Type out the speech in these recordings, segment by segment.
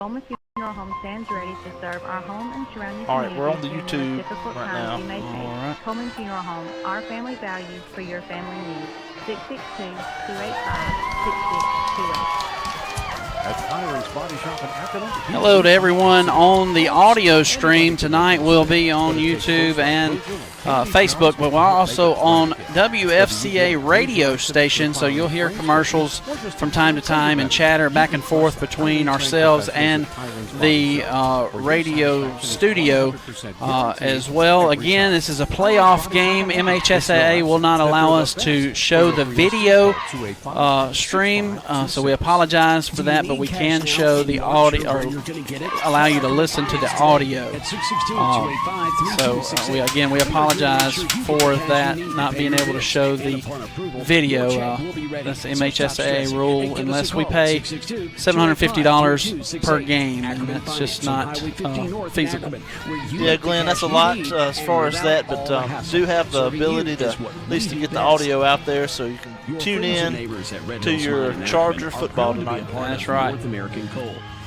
Coleman Funeral Home stands ready to serve our home and surrounding All right, we're on the communities YouTube during the difficult right times now. you may face. All right. Coleman Funeral Home, our family values for your family needs. 662-285-6628. Hello to everyone on the audio stream. Tonight we'll be on YouTube and Facebook, but we're also on WFCA radio station, so you'll hear commercials from time to time and chatter back and forth between ourselves and the radio studio as well. Again, this is a playoff game. MHSAA will not allow us to show the video stream, so we apologize for that, but we can show the audio, or allow you to listen to the audio. We apologize for that, not being able to show the video. That's the MHSAA rule, unless we pay $750 per game, and that's just not feasible. Yeah, Glenn, that's a lot as far as that, but do have the ability to at least to get the audio out there so you can tune in to your Charger football tonight. That's right.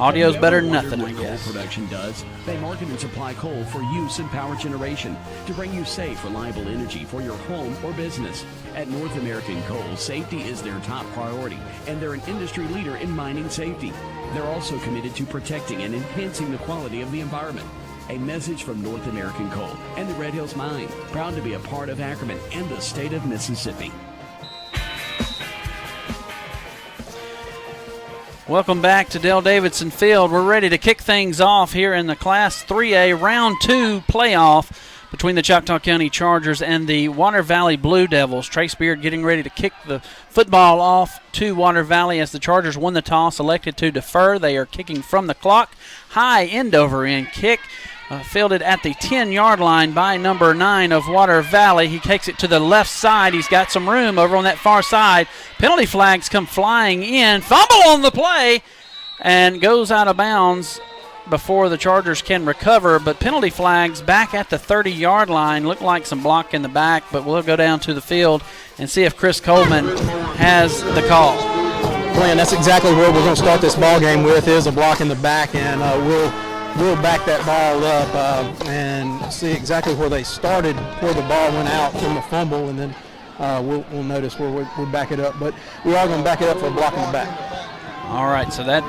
Audio's better than nothing, I guess. Production does. They market and supply coal for use in power generation to bring you safe, reliable energy for your home or business. At North American Coal, safety is their top priority, and they're an industry leader in mining safety. They're also committed to protecting and enhancing the quality of the environment. A message from North American Coal and the Red Hills Mine, proud to be a part of Ackerman and the state of Mississippi. Welcome back to Dale Davidson Field. We're ready to kick things off here in the Class 3A Round 2 playoff between the Choctaw County Chargers and the Water Valley Blue Devils. Trace Beard getting ready to kick the football off to Water Valley as the Chargers won the toss, elected to defer. They are kicking from the clock. High end-over-end kick. Fielded at the 10-yard line by number 9 of Water Valley. He takes it to the left side. He's got some room over on that far side. Penalty flags come flying in. Fumble on the play and goes out of bounds before the Chargers can recover. But penalty flags back at the 30-yard line. Look like some block in the back, but we'll go down to the field and see if Chris Coleman has the call. Glenn, that's exactly where we're going to start this ball game with, is a block in the back, and we'll back that ball up and see exactly where they started, where the ball went out from the fumble, and then we'll notice where we back it up. But we are going to back it up for a block in the back. All right, so that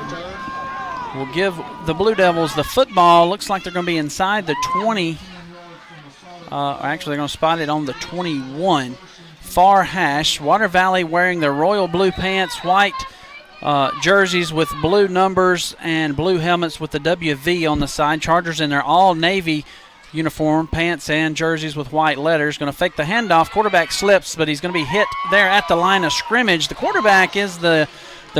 will give the Blue Devils the football. Looks like they're going to be inside the 20. Actually, they're going to spot it on the 21. Far hash. Water Valley wearing their royal blue pants, white jerseys with blue numbers and blue helmets with the WV on the side. Chargers in their all-navy uniform, pants and jerseys with white letters. Going to fake the handoff. Quarterback slips, but he's going to be hit there at the line of scrimmage. The quarterback is the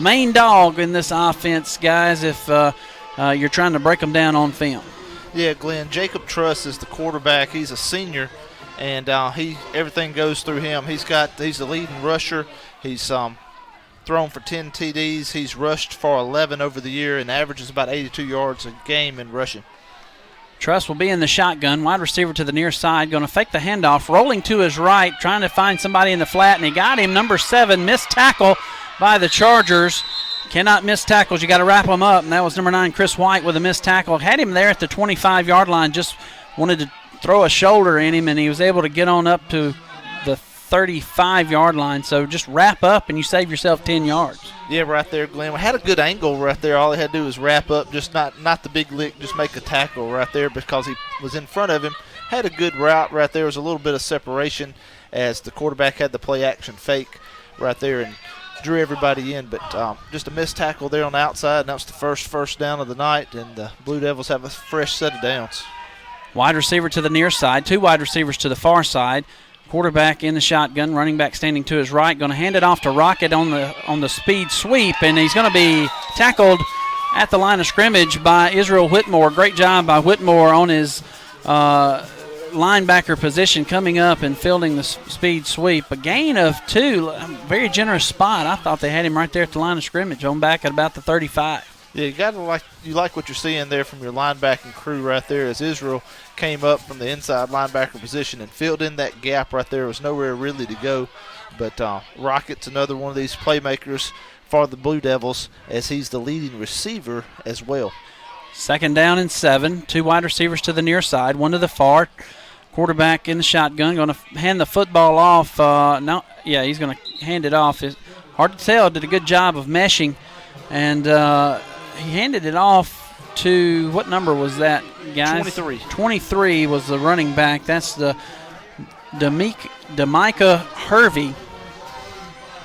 main dog in this offense, guys, if you're trying to break them down on film. Yeah, Glenn, Jacob Truss is the quarterback. He's a senior, and everything goes through him. He's the leading rusher. He's thrown for 10 TDs. He's rushed for 11 over the year and averages about 82 yards a game in rushing. Truss will be in the shotgun. Wide receiver to the near side. Going to fake the handoff. Rolling to his right. Trying to find somebody in the flat, and he got him. Number 7. Missed tackle by the Chargers. Cannot miss tackles. You got to wrap them up. And that was number 9, Chris White, with a missed tackle. Had him there at the 25-yard line. Just wanted to throw a shoulder in him, and he was able to get on up to the 35-yard line. So just wrap up and you save yourself 10 yards. Yeah, right there, Glenn. We had a good angle right there. All he had to do was wrap up, just not the big lick, just make a tackle right there because he was in front of him. Had a good route right there. There was a little bit of separation as the quarterback had the play action fake right there and drew everybody in. But just a missed tackle there on the outside, and that was the first down of the night, and the Blue Devils have a fresh set of downs. Wide receiver to the near side, 2 wide receivers to the far side. Quarterback in the shotgun, running back standing to his right. Going to hand it off to Rocket on the speed sweep, and he's going to be tackled at the line of scrimmage by Israel Whitmore. Great job by Whitmore on his linebacker position, coming up and fielding the speed sweep. A gain of 2, very generous spot. I thought they had him right there at the line of scrimmage, on back at about the 35. Yeah, you like what you're seeing there from your linebacking crew right there as Israel came up from the inside linebacker position and filled in that gap right there. There was nowhere really to go. But Rocket's another one of these playmakers for the Blue Devils as he's the leading receiver as well. Second down and 7. 2 wide receivers to the near side, 1 to the far. Quarterback in the shotgun, going to hand the football off. He's going to hand it off. It's hard to tell. Did a good job of meshing, and he handed it off to, what number was that, guys? 23. 23 was the running back. That's the Demika Hervey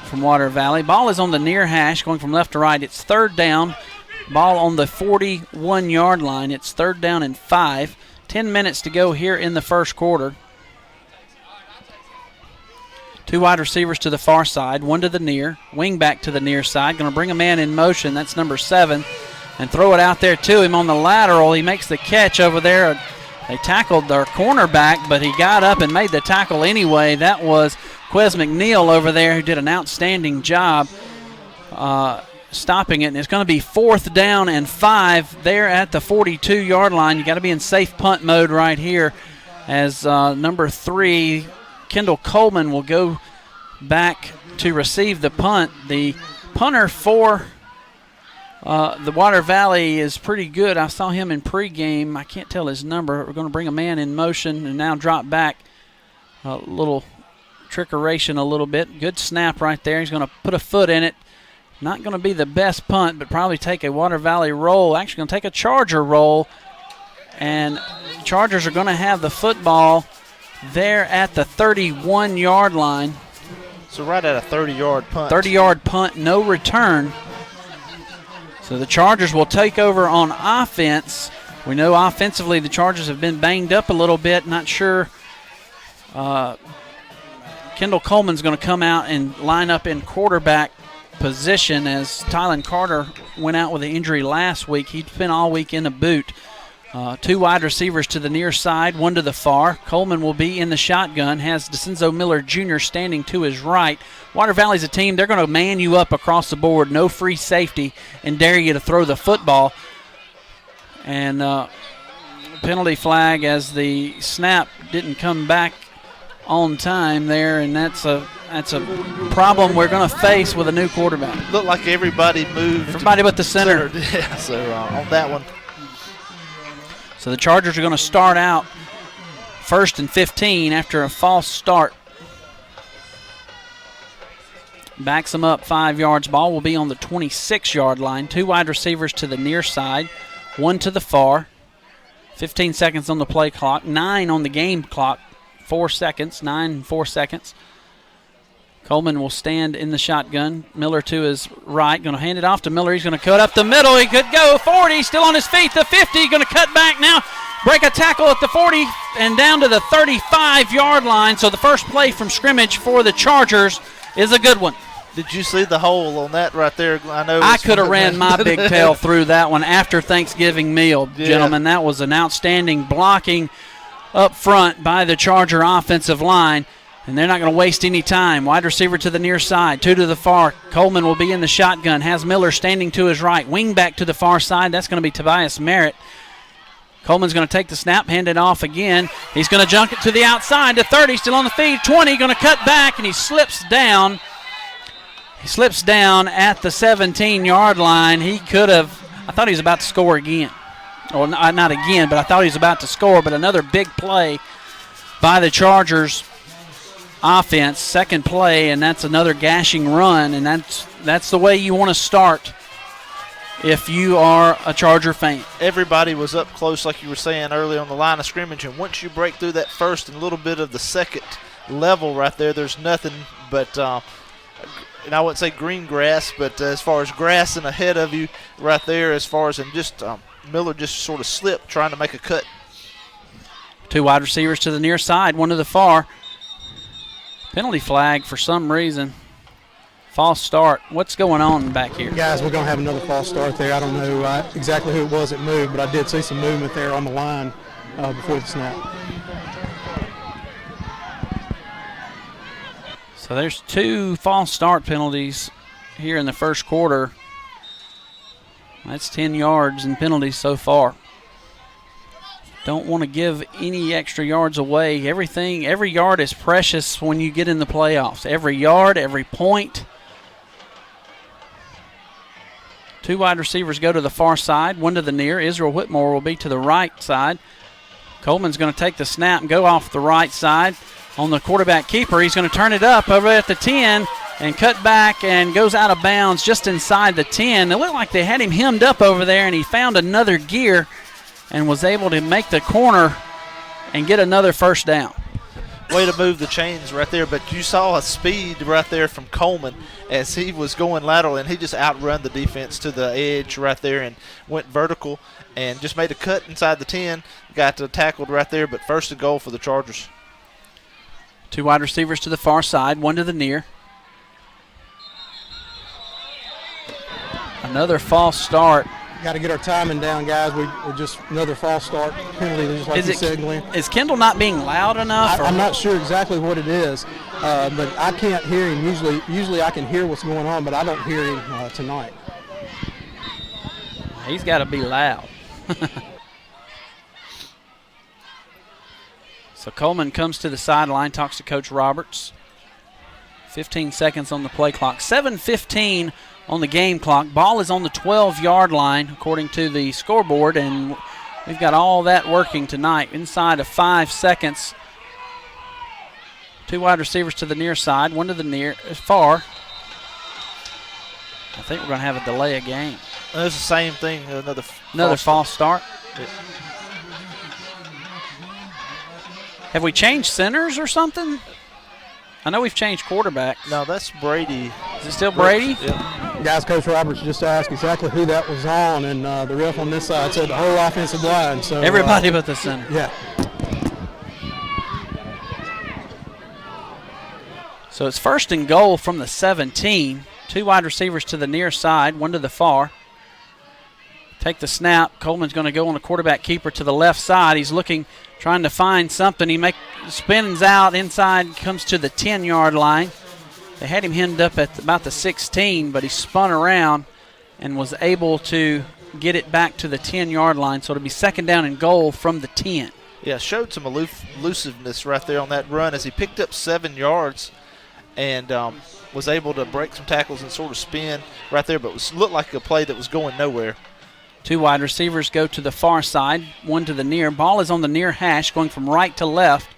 from Water Valley. Ball is on the near hash, going from left to right. It's third down. Ball on the 41-yard line. It's third down and 5. 10 minutes to go here in the first quarter. 2 wide receivers to the far side, 1 to the near. Wing back to the near side. Going to bring a man in motion. That's number 7. And throw it out there to him on the lateral. He makes the catch over there. They tackled their cornerback, but he got up and made the tackle anyway. That was Quez McNeil over there, who did an outstanding job stopping it. And it's going to be 4th down and 5 there at the 42-yard line. You got to be in safe punt mode right here, as number 3, Kendall Coleman, will go back to receive the punt. The punter for the Water Valley is pretty good. I saw him in pregame. I can't tell his number. We're going to bring a man in motion and now drop back. A little trickeration a little bit. Good snap right there. He's going to put a foot in it. Not going to be the best punt, but probably take a Water Valley roll. Actually going to take a Charger roll. And Chargers are going to have the football there at the 31-yard line. So right at a 30-yard punt. 30-yard punt, no return. So the Chargers will take over on offense. We know offensively the Chargers have been banged up a little bit. Not sure. Kendall Coleman's going to come out and line up in quarterback position, as Tylen Carter went out with an injury last week. He'd been all week in a boot. 2 wide receivers to the near side, 1 to the far. Coleman will be in the shotgun, has DeCenzo Miller Jr. standing to his right. Water Valley's a team, they're going to man you up across the board, no free safety, and dare you to throw the football. And penalty flag as the snap didn't come back on time there, and that's a problem we're going to face with a new quarterback. Looked like everybody moved. Everybody but the center. Yeah, so on that one. So the Chargers are going to start out 1st and 15 after a false start. Backs them up 5 yards. Ball will be on the 26-yard line. 2 wide receivers to the near side, 1 to the far. 15 seconds on the play clock, 9 on the game clock. 4 seconds, 9 and 4 seconds. Coleman will stand in the shotgun. Miller to his right. Going to hand it off to Miller. He's going to cut up the middle. He could go 40. Still on his feet. The 50. Going to cut back now. Break a tackle at the 40 and down to the 35-yard line. So the first play from scrimmage for the Chargers is a good one. Did you see the hole on that right there? I could have ran my big tail through that one after Thanksgiving meal, gentlemen. That was an outstanding blocking up front by the Charger offensive line. And they're not going to waste any time. Wide receiver to the near side, 2 to the far. Coleman will be in the shotgun. Has Miller standing to his right. Wing back to the far side. That's going to be Tobias Merritt. Coleman's going to take the snap, hand it off again. He's going to junk it to the outside to 30. Still on the feed. 20. Going to cut back, and he slips down. He slips down at the 17-yard line. He could have. I thought he was about to score again. Or not again, but I thought he was about to score. But another big play by the Chargers offense, second play, and that's another gashing run, and that's the way you want to start if you are a Charger fan. Everybody was up close, like you were saying early on the line of scrimmage, and once you break through that first and a little bit of the second level right there, there's nothing but, and I wouldn't say green grass, but as far as grass and ahead of you right there, as far as, and just Miller just sort of slipped trying to make a cut. 2 wide receivers to the near side, 1 to the far. Penalty flag for some reason. False start. What's going on back here? Guys, we're going to have another false start there. I don't know exactly who it was that moved, but I did see some movement there on the line before the snap. So there's 2 false start penalties here in the first quarter. That's 10 yards in penalties so far. Don't want to give any extra yards away. Every yard is precious when you get in the playoffs. Every yard, every point. Two wide receivers go to the far side, one to the near. Israel Whitmore will be to the right side. Coleman's going to take the snap and go off the right side. On the quarterback keeper, he's going to turn it up over at the 10 and cut back and goes out of bounds just inside the 10. It looked like they had him hemmed up over there, and he found another gear and was able to make the corner and get another first down. Way to move the chains right there, but you saw a speed right there from Coleman as he was going lateral, and he just outrun the defense to the edge right there and went vertical and just made a cut inside the 10, got tackled right there, but first and goal for the Chargers. Two wide receivers to the far side, one to the near. Another false start. Got to get our timing down, guys. We're just another false start penalty, just like you said, Glenn. Is Kendall not being loud enough? I'm not sure exactly what it is, but I can't hear him. Usually I can hear what's going on, but I don't hear him tonight. He's got to be loud. So Coleman comes to the sideline, talks to Coach Roberts. 15 seconds on the play clock. 7:15 on the game clock. Ball is on the 12-yard line, according to the scoreboard, and we've got all that working tonight. Inside of 5 seconds. Two wide receivers to the near side, one to the near far. I think we're going to have a delay of game. It's the same thing. Another false start. Have we changed centers or something? I know we've changed quarterbacks. No, that's Brady. Is it still Brady? Yep. Guys, Coach Roberts just asked exactly who that was on, and the ref on this side said the whole offensive line. So everybody but the center. Yeah. So it's first and goal from the 17. Two wide receivers to the near side, one to the far. Take the snap. Coleman's going to go on the quarterback keeper to the left side. He's looking, trying to find something. He spins out inside, comes to the 10-yard line. They had him hemmed up at about the 16, but he spun around and was able to get it back to the 10-yard line. So it'll be second down and goal from the 10. Yeah, showed some elusiveness right there on that run as he picked up 7 yards and was able to break some tackles and sort of spin right there, but looked like a play that was going nowhere. Two wide receivers go to the far side, one to the near. Ball is on the near hash, going from right to left.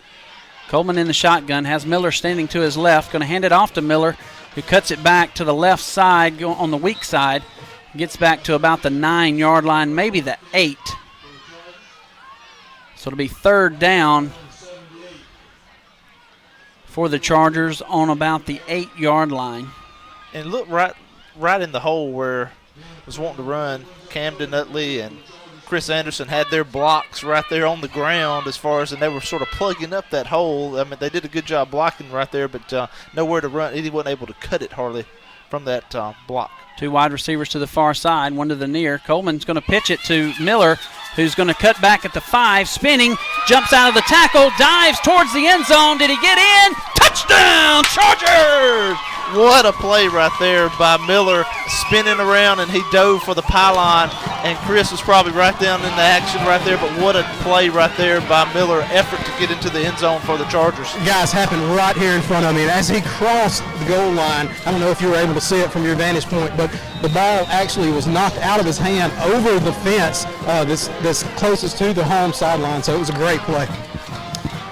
Coleman in the shotgun, has Miller standing to his left, going to hand it off to Miller, who cuts it back to the left side, on the weak side. Gets back to about the 9-yard line, maybe the 8. So it'll be third down for the Chargers on about the 8-yard line. And look right in the hole where was wanting to run. Camden Utley and Chris Anderson had their blocks right there on the ground and they were sort of plugging up that hole. I mean, they did a good job blocking right there, but nowhere to run. He wasn't able to cut it hardly from that block. Two wide receivers to the far side, one to the near. Coleman's going to pitch it to Miller, who's going to cut back at the 5, spinning, jumps out of the tackle, dives towards the end zone. Did he get in? Touchdown, Chargers! What a play right there by Miller, spinning around, and he dove for the pylon, and Chris was probably right down in the action right there, but what a play right there by Miller, effort to get into the end zone for the Chargers. Guys, happened right here in front of me, and as he crossed the goal line, I don't know if you were able to see it from your vantage point, but the ball actually was knocked out of his hand over the fence this closest to the home sideline, so it was a great play.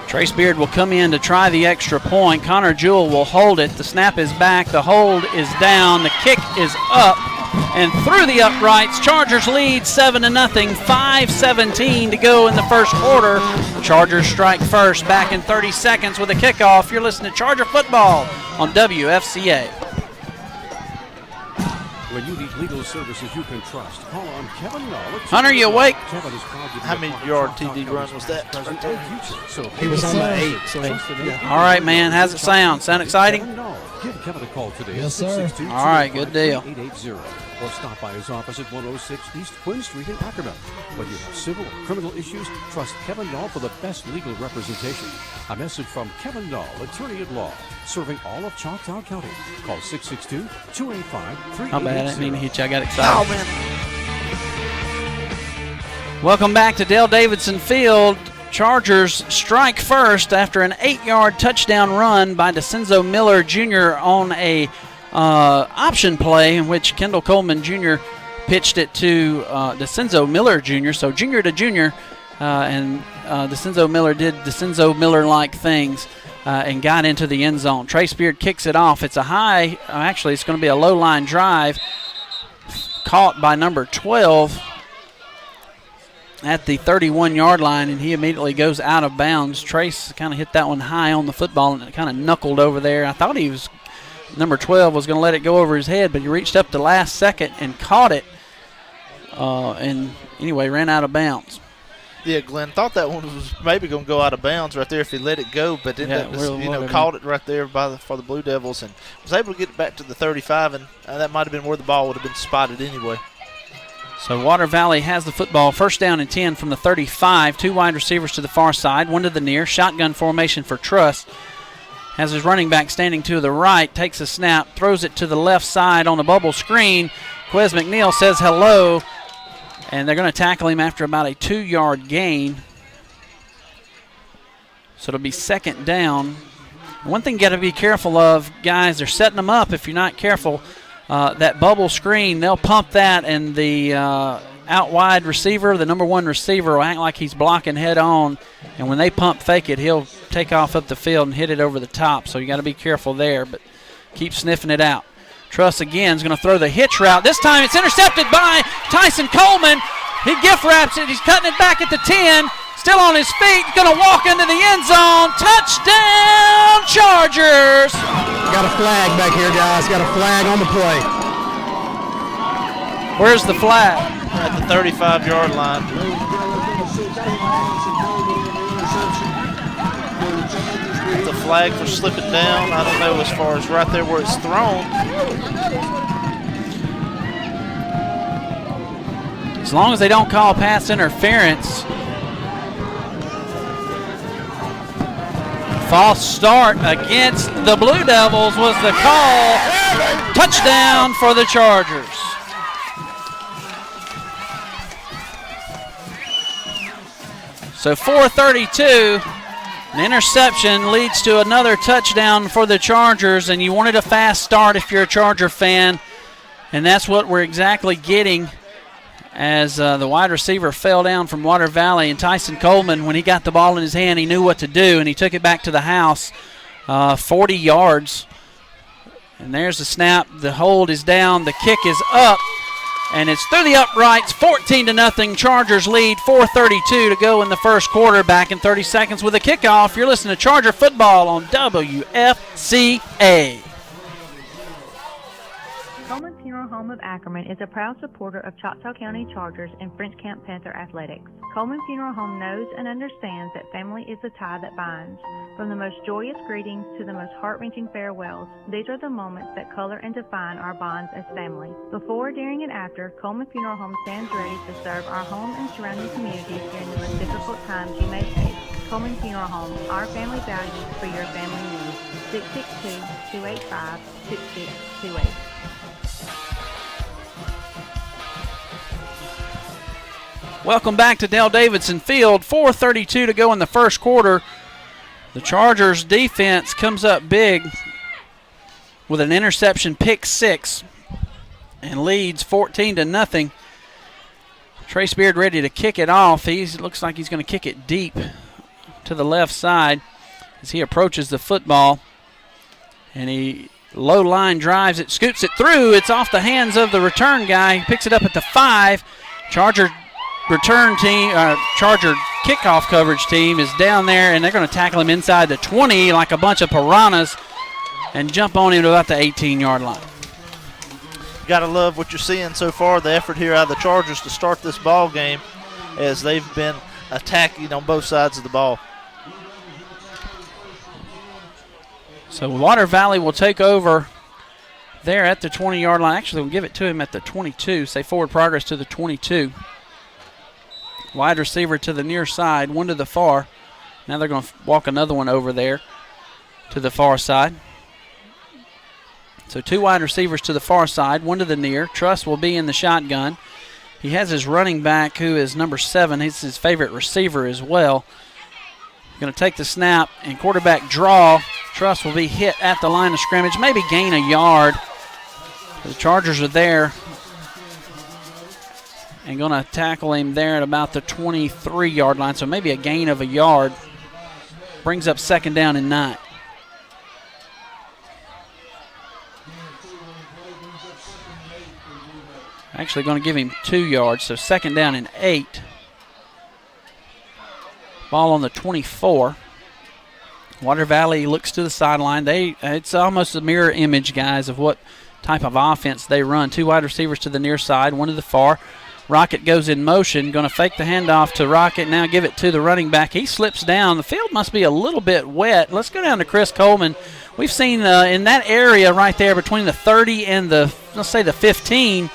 Trace Beard will come in to try the extra point. Connor Jewell will hold it. The snap is back. The hold is down. The kick is up and through the uprights. Chargers lead 7-0. 5:17 to go in the first quarter. Chargers strike first. Back in 30 seconds with a kickoff. You're listening to Charger Football on WFCA. When you need legal services you can trust, call on Kevin Null. Hunter, you awake? How many yard TD run was that? He was on the 8. So All right, man. How's it sound? Sound exciting? Give Kevin a call today. Yes, sir. All right, good deal. 880, or stop by his office at 106 East Quinn Street in Ackerman. Whether you have civil or criminal issues, trust Kevin Null for the best legal representation. A message from Kevin Null, attorney at law, serving all of Choctaw County. Call 662-285-3880. How bad? I didn't mean to hit you. I got excited. Oh, man. Welcome back to Dale Davidson Field. Chargers strike first after an 8-yard touchdown run by DeCenzo Miller Jr. on a option play in which Kendall Coleman Jr. pitched it to DeCenzo Miller Jr. So junior to junior, and DeCenzo Miller did DeCenzo Miller-like things and got into the end zone. Trace Beard kicks it off. It's a high, actually it's going to be a low line drive, caught by number 12 at the 31-yard line, and he immediately goes out of bounds. Trace kind of hit that one high on the football, and it kind of knuckled over there. I thought number 12 was going to let it go over his head, but he reached up the last second and caught it, and anyway, ran out of bounds. Yeah, Glenn thought that one was maybe going to go out of bounds right there if he let it go, but ended up caught it right there for the Blue Devils and was able to get it back to the 35, and that might have been where the ball would have been spotted anyway. So Water Valley has the football, first down and 10 from the 35. Two wide receivers to the far side, one to the near. Shotgun formation for Truss. Has his running back standing to the right, takes a snap, throws it to the left side on the bubble screen. Quez McNeil says hello, and they're going to tackle him after about a 2-yard gain. So it'll be second down. One thing you got to be careful of, guys, they're setting them up if you're not careful. That bubble screen, they'll pump that, and the out wide receiver, the number 1 receiver, will act like he's blocking head on, and when they pump fake it, he'll take off up the field and hit it over the top. So you got to be careful there, but keep sniffing it out. Truss again is going to throw the hitch route. This time it's intercepted by Tyson Coleman. He gift wraps it. He's cutting it back at the 10. Still on his feet. Going to walk into the end zone. Touchdown, Chargers. Got a flag back here, guys. Got a flag on the play. Where's the flag? At the 35-yard line. The flag for slipping down. I don't know as far as right there where it's thrown. As long as they don't call pass interference. False start against the Blue Devils was the call. Touchdown for the Chargers. So 4:32. An interception leads to another touchdown for the Chargers, and you wanted a fast start if you're a Charger fan, and that's what we're exactly getting as the wide receiver fell down from Water Valley, and Tyson Coleman, when he got the ball in his hand, he knew what to do, and he took it back to the house, 40 yards. And there's the snap. The hold is down. The kick is up, and it's through the uprights. 14-0. Chargers lead. 4:32 to go in the first quarter. Back in 30 seconds with a kickoff. You're listening to Charger Football on WFCA. Coleman Funeral Home of Ackerman is a proud supporter of Choctaw County Chargers and French Camp Panther athletics. Coleman Funeral Home knows and understands that family is the tie that binds. From the most joyous greetings to the most heart-wrenching farewells, these are the moments that color and define our bonds as family. Before, during, and after, Coleman Funeral Home stands ready to serve our home and surrounding communities during the most difficult times you may face. Coleman Funeral Home, our family values for your family needs. 662-285-6628. Welcome back to Dale Davidson Field. 4:32 to go in the first quarter. The Chargers defense comes up big with an interception, pick 6, and leads 14-0. Trace Beard ready to kick it off. Looks like he's going to kick it deep to the left side as he approaches the football. And he low line drives it, scoots it through. It's off the hands of the return guy. He picks it up at the 5. Charger kickoff coverage team is down there, and they're going to tackle him inside the 20 like a bunch of piranhas and jump on him to about the 18-yard line. Got to love what you're seeing so far, the effort here out of the Chargers to start this ball game as they've been attacking on both sides of the ball. So Water Valley will take over there at the 20-yard line. Actually, we'll give it to him at the 22, say forward progress to the 22. Wide receiver to the near side, one to the far. Now they're going to walk another one over there to the far side. So 2 wide receivers to the far side, one to the near. Truss will be in the shotgun. He has his running back, who is number 7. He's his favorite receiver as well. Going to take the snap and quarterback draw. Truss will be hit at the line of scrimmage, maybe gain a yard. The Chargers are there and going to tackle him there at about the 23-yard line, so maybe a gain of a yard. Brings up 2nd down and 9. Actually going to give him 2 yards, so 2nd down and 8. Ball on the 24. Water Valley looks to the sideline. It's almost a mirror image, guys, of what type of offense they run. 2 wide receivers to the near side, 1 to the far. Rocket goes in motion, going to fake the handoff to Rocket, now give it to the running back. He slips down. The field must be a little bit wet. Let's go down to Chris Coleman. We've seen in that area right there between the 30 and let's say the 15,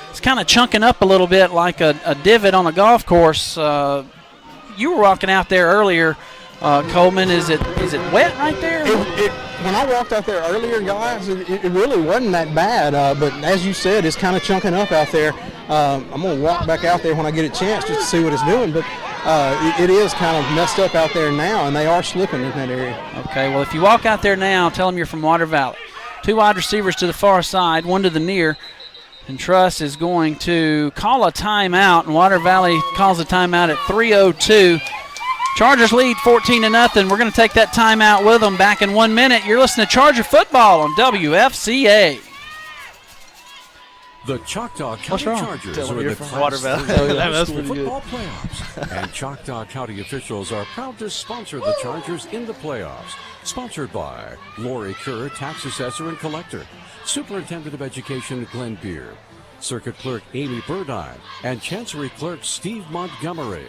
it's kind of chunking up a little bit like a divot on a golf course. You were walking out there earlier, Coleman. Is it wet right there? When I walked out there earlier, guys, it really wasn't that bad. But as you said, it's kind of chunking up out there. I'm going to walk back out there when I get a chance just to see what it's doing. But it is kind of messed up out there now, and they are slipping in that area. Okay, well, if you walk out there now, tell them you're from Water Valley. 2 wide receivers to the far side, 1 to the near. And Truss is going to call a timeout, and Water Valley calls a timeout at 3:02. Chargers lead 14-0. We're going to take that timeout with them back in 1 minute. You're listening to Charger Football on WFCA. The Choctaw County Chargers are in the from Water Valley. Class 3 football playoffs, and Choctaw County officials are proud to sponsor the Chargers in the playoffs. Sponsored by Lori Kerr, Tax Assessor and Collector, Superintendent of Education Glenn Beer, Circuit Clerk Amy Burdine, and Chancery Clerk Steve Montgomery.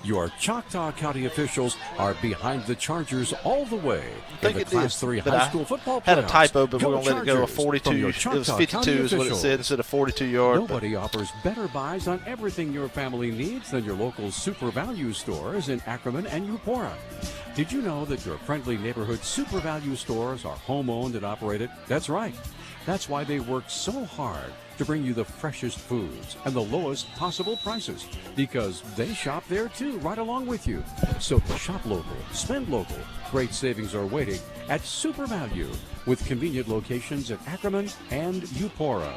Your Choctaw County officials are behind the Chargers all the way in the Class 3 high school football playoffs. Had a typo, but we're going to let it go. 42. It was 52 is what it said instead of 42 yards. Nobody offers better buys on everything your family needs than your local Super Value stores in Ackerman and Eupora. Did you know that your friendly neighborhood Super Value stores are home-owned and operated? That's right. That's why they work so hard to bring you the freshest foods and the lowest possible prices, because they shop there too, right along with you. So shop local, spend local. Great savings are waiting at Super Value with convenient locations in Ackerman and Eupora.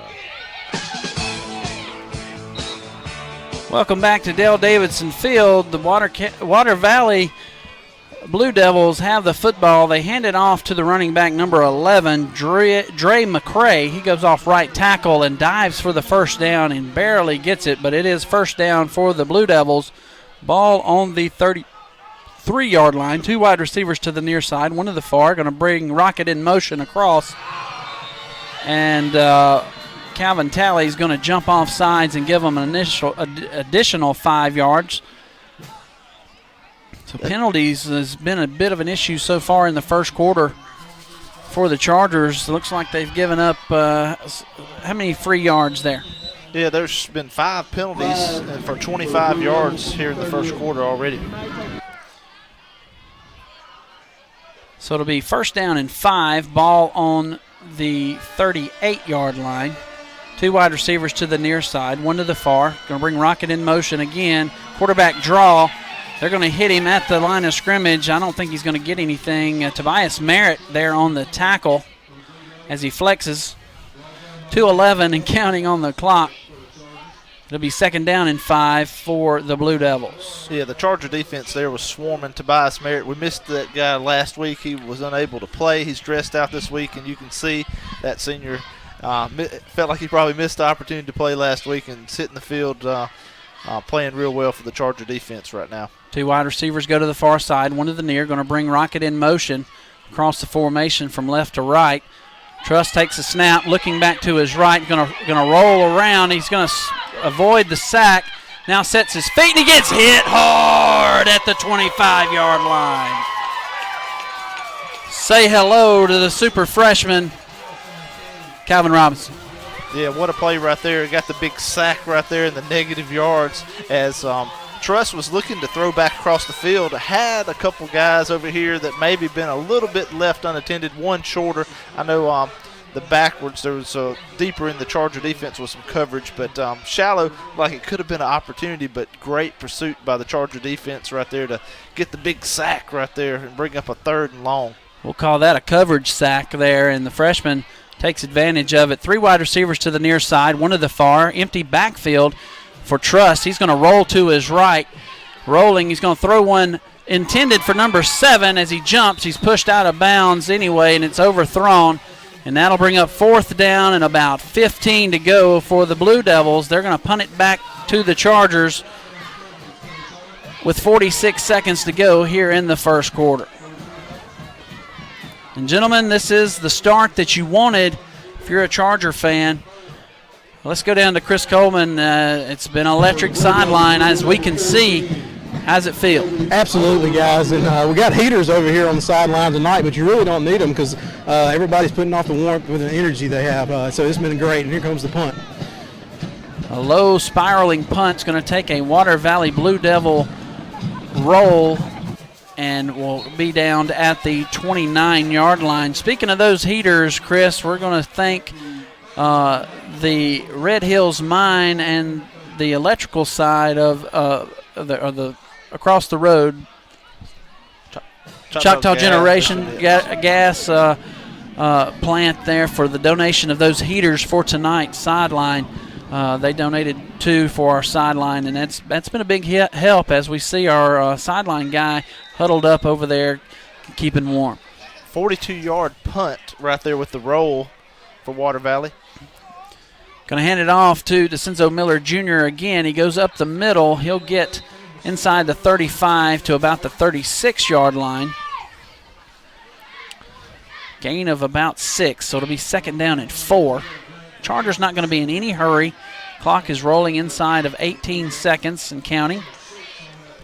Welcome back to Dale Davidson Field. The Water Valley Blue Devils have the football. They hand it off to the running back, number 11, Dre McCray. He goes off right tackle and dives for the first down and barely gets it, but it is first down for the Blue Devils. Ball on the 33-yard line. 2 wide receivers to the near side, 1 to the far. Going to bring Rocket in motion across. And Calvin Talley is going to jump off sides and give them an additional 5 yards. So penalties has been a bit of an issue so far in the first quarter for the Chargers. It looks like they've given up how many free yards there? Yeah, there's been 5 penalties for 25 yards here in the first quarter already. So it'll be first down and 5, ball on the 38-yard line. 2 wide receivers to the near side, 1 to the far. Going to bring Rocket in motion again. Quarterback draw. They're going to hit him at the line of scrimmage. I don't think he's going to get anything. Tobias Merritt there on the tackle as he flexes. 2:11 and counting on the clock. It'll be second down and 5 for the Blue Devils. Yeah, the Charger defense there was swarming Tobias Merritt. We missed that guy last week. He was unable to play. He's dressed out this week, and you can see that senior felt like he probably missed the opportunity to play last week and sit in the field playing real well for the Charger defense right now. 2 wide receivers go to the far side, 1 to the near. Going to bring Rocket in motion across the formation from left to right. Truss takes a snap, looking back to his right, going to roll around. He's going to avoid the sack. Now sets his feet, and he gets hit hard at the 25-yard line. Say hello to the super freshman, Calvin Robinson. Yeah, what a play right there. Got the big sack right there in the negative yards as Truss was looking to throw back across the field. Had a couple guys over here that maybe been a little bit left unattended, one shorter. I know the backwards, there was deeper in the Charger defense with some coverage, but shallow, like it could have been an opportunity, but great pursuit by the Charger defense right there to get the big sack right there and bring up a 3rd and long. We'll call that a coverage sack there, and the freshman – takes advantage of it. 3 wide receivers to the near side, 1 to the far, empty backfield. for Trust. He's going to roll to his right. Rolling, he's going to throw one intended for number 7 as he jumps. He's pushed out of bounds anyway, and it's overthrown. And that'll bring up 4th down and about 15 to go for the Blue Devils. They're going to punt it back to the Chargers with 46 seconds to go here in the first quarter. And gentlemen, this is the start that you wanted if you're a Charger fan. Let's go down to Chris Coleman. It's been an electric sideline, as we can see. How's it feel? Absolutely, guys. And we got heaters over here on the sideline tonight, but you really don't need them because everybody's putting off the warmth with the energy they have. So it's been great, and here comes the punt. A low spiraling punt's going to take a Water Valley Blue Devil roll and will be down at the 29-yard line. Speaking of those heaters, Chris, we're going to thank the Red Hills Mine and the electrical side of the across the road, Choctaw Generation gas plant there for the donation of those heaters for tonight's sideline. They donated 2 for our sideline, and that's been a big help as we see our sideline guy huddled up over there keeping warm. 42-yard punt right there with the roll for Water Valley. Going to hand it off to DeCenzo Miller Jr. again. He goes up the middle. He'll get inside the 35 to about the 36-yard line. Gain of about 6, so it'll be 2nd down and 4. Chargers not going to be in any hurry. Clock is rolling inside of 18 seconds and counting.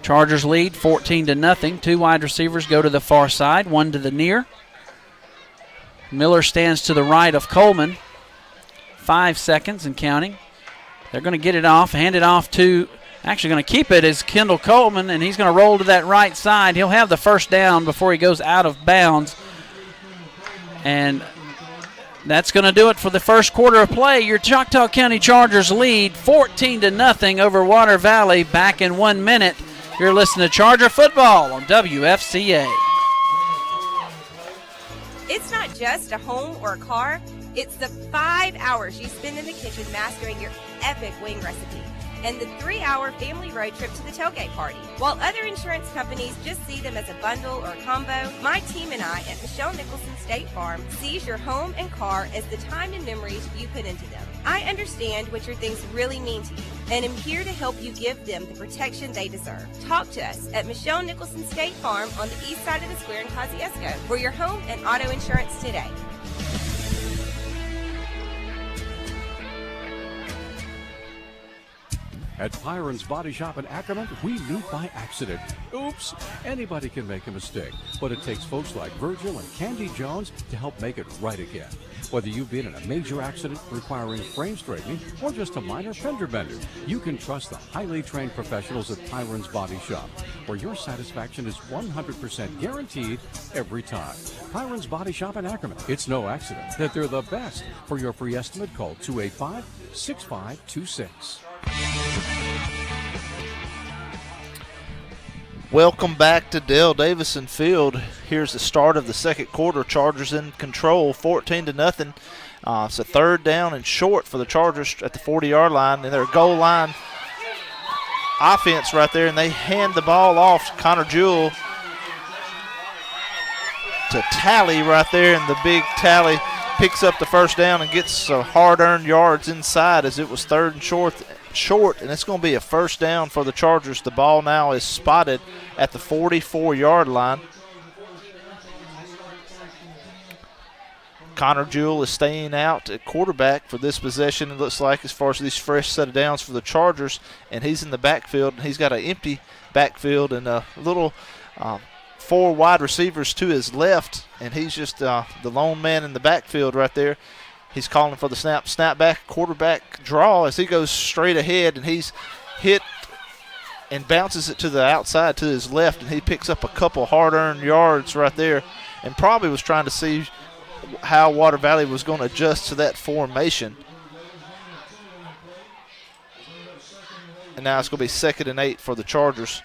Chargers lead 14-0. 2 wide receivers go to the far side, 1 to the near. Miller stands to the right of Coleman. 5 seconds and counting. They're going to get it off, hand it off to, actually going to keep it as Kendall Coleman, and he's going to roll to that right side. He'll have the 1st down before he goes out of bounds. And that's going to do it for the first quarter of play. Your Choctaw County Chargers lead 14-0 over Water Valley. Back in 1 minute. You're listening to Charger Football on WFCA. It's not just a home or a car. It's the 5 hours you spend in the kitchen mastering your epic wing recipe and the 3-hour family road trip to the tailgate party. While other insurance companies just see them as a bundle or a combo, my team and I at Michelle Nicholson State Farm sees your home and car as the time and memories you put into them. I understand what your things really mean to you, and am here to help you give them the protection they deserve. Talk to us at Michelle Nicholson State Farm on the east side of the square in Kosciuszko for your home and auto insurance today. At Pyron's Body Shop in Ackerman, we meet by accident. Oops, anybody can make a mistake, but it takes folks like Virgil and Candy Jones to help make it right again. Whether you've been in a major accident requiring frame straightening or just a minor fender bender, you can trust the highly trained professionals at Pyron's Body Shop, where your satisfaction is 100% guaranteed every time. Pyron's Body Shop in Ackerman. It's no accident that they're the best. For your free estimate, call 285-6526. Welcome back to Dale Davison Field. Here's the start of the second quarter. Chargers in control, 14-0. It's a 3rd down and short for the Chargers at the 40-yard line, and their goal line offense right there, and they hand the ball off to Connor Jewell to Tally right there, and the big Tally picks up the 1st down and gets hard-earned yards inside as it was 3rd and short, and it's going to be a 1st down for the Chargers. The ball now is spotted at the 44-yard line. Connor Jewell is staying out at quarterback for this possession, it looks like, as far as these fresh set of downs for the Chargers, and he's in the backfield, and he's got an empty backfield and a little 4 wide receivers to his left, and he's just the lone man in the backfield right there. He's calling for the snap back, quarterback draw as he goes straight ahead, and he's hit and bounces it to the outside to his left, and he picks up a couple hard-earned yards right there, and probably was trying to see how Water Valley was going to adjust to that formation. And now it's going to be 2nd and 8 for the Chargers.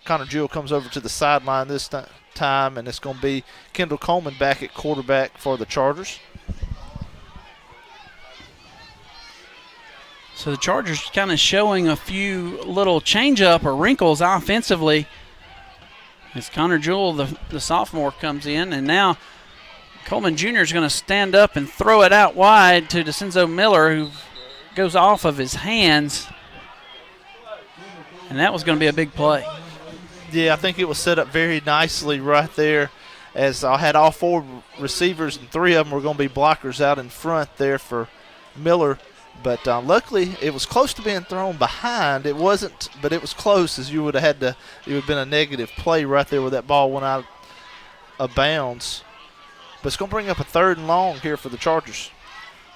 Connor Jewell comes over to the sideline this time, and it's going to be Kendall Coleman back at quarterback for the Chargers. So the Chargers kind of showing a few little change-up or wrinkles offensively as Connor Jewell, the sophomore, comes in. And now Coleman Jr. is going to stand up and throw it out wide to DeCenzo Miller, who goes off of his hands. And that was going to be a big play. Yeah, I think it was set up very nicely right there, as I had all 4 receivers and 3 of them were going to be blockers out in front there for Miller. But luckily, it was close to being thrown behind. It wasn't, but it was close, as you would have had to. It would have been a negative play right there where that ball went out of bounds. But it's going to bring up a 3rd and long here for the Chargers.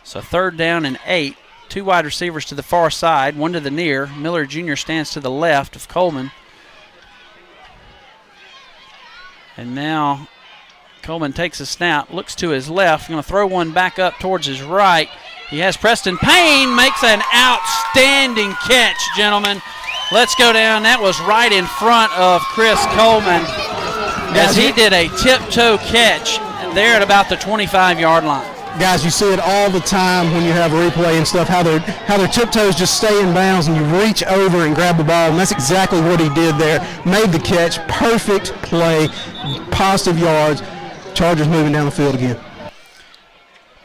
So 3rd down and 8. 2 wide receivers to the far side, 1 to the near. Miller Jr. stands to the left of Coleman. And now Coleman takes a snap, looks to his left, going to throw one back up towards his right. He has Preston Payne, makes an outstanding catch, gentlemen. Let's go down. That was right in front of Chris Coleman as he did a tiptoe catch there at about the 25-yard line. Guys, you see it all the time when you have replay and stuff, how their tiptoes just stay in bounds and you reach over and grab the ball, and that's exactly what he did there. Made the catch, perfect play, positive yards. Chargers moving down the field again.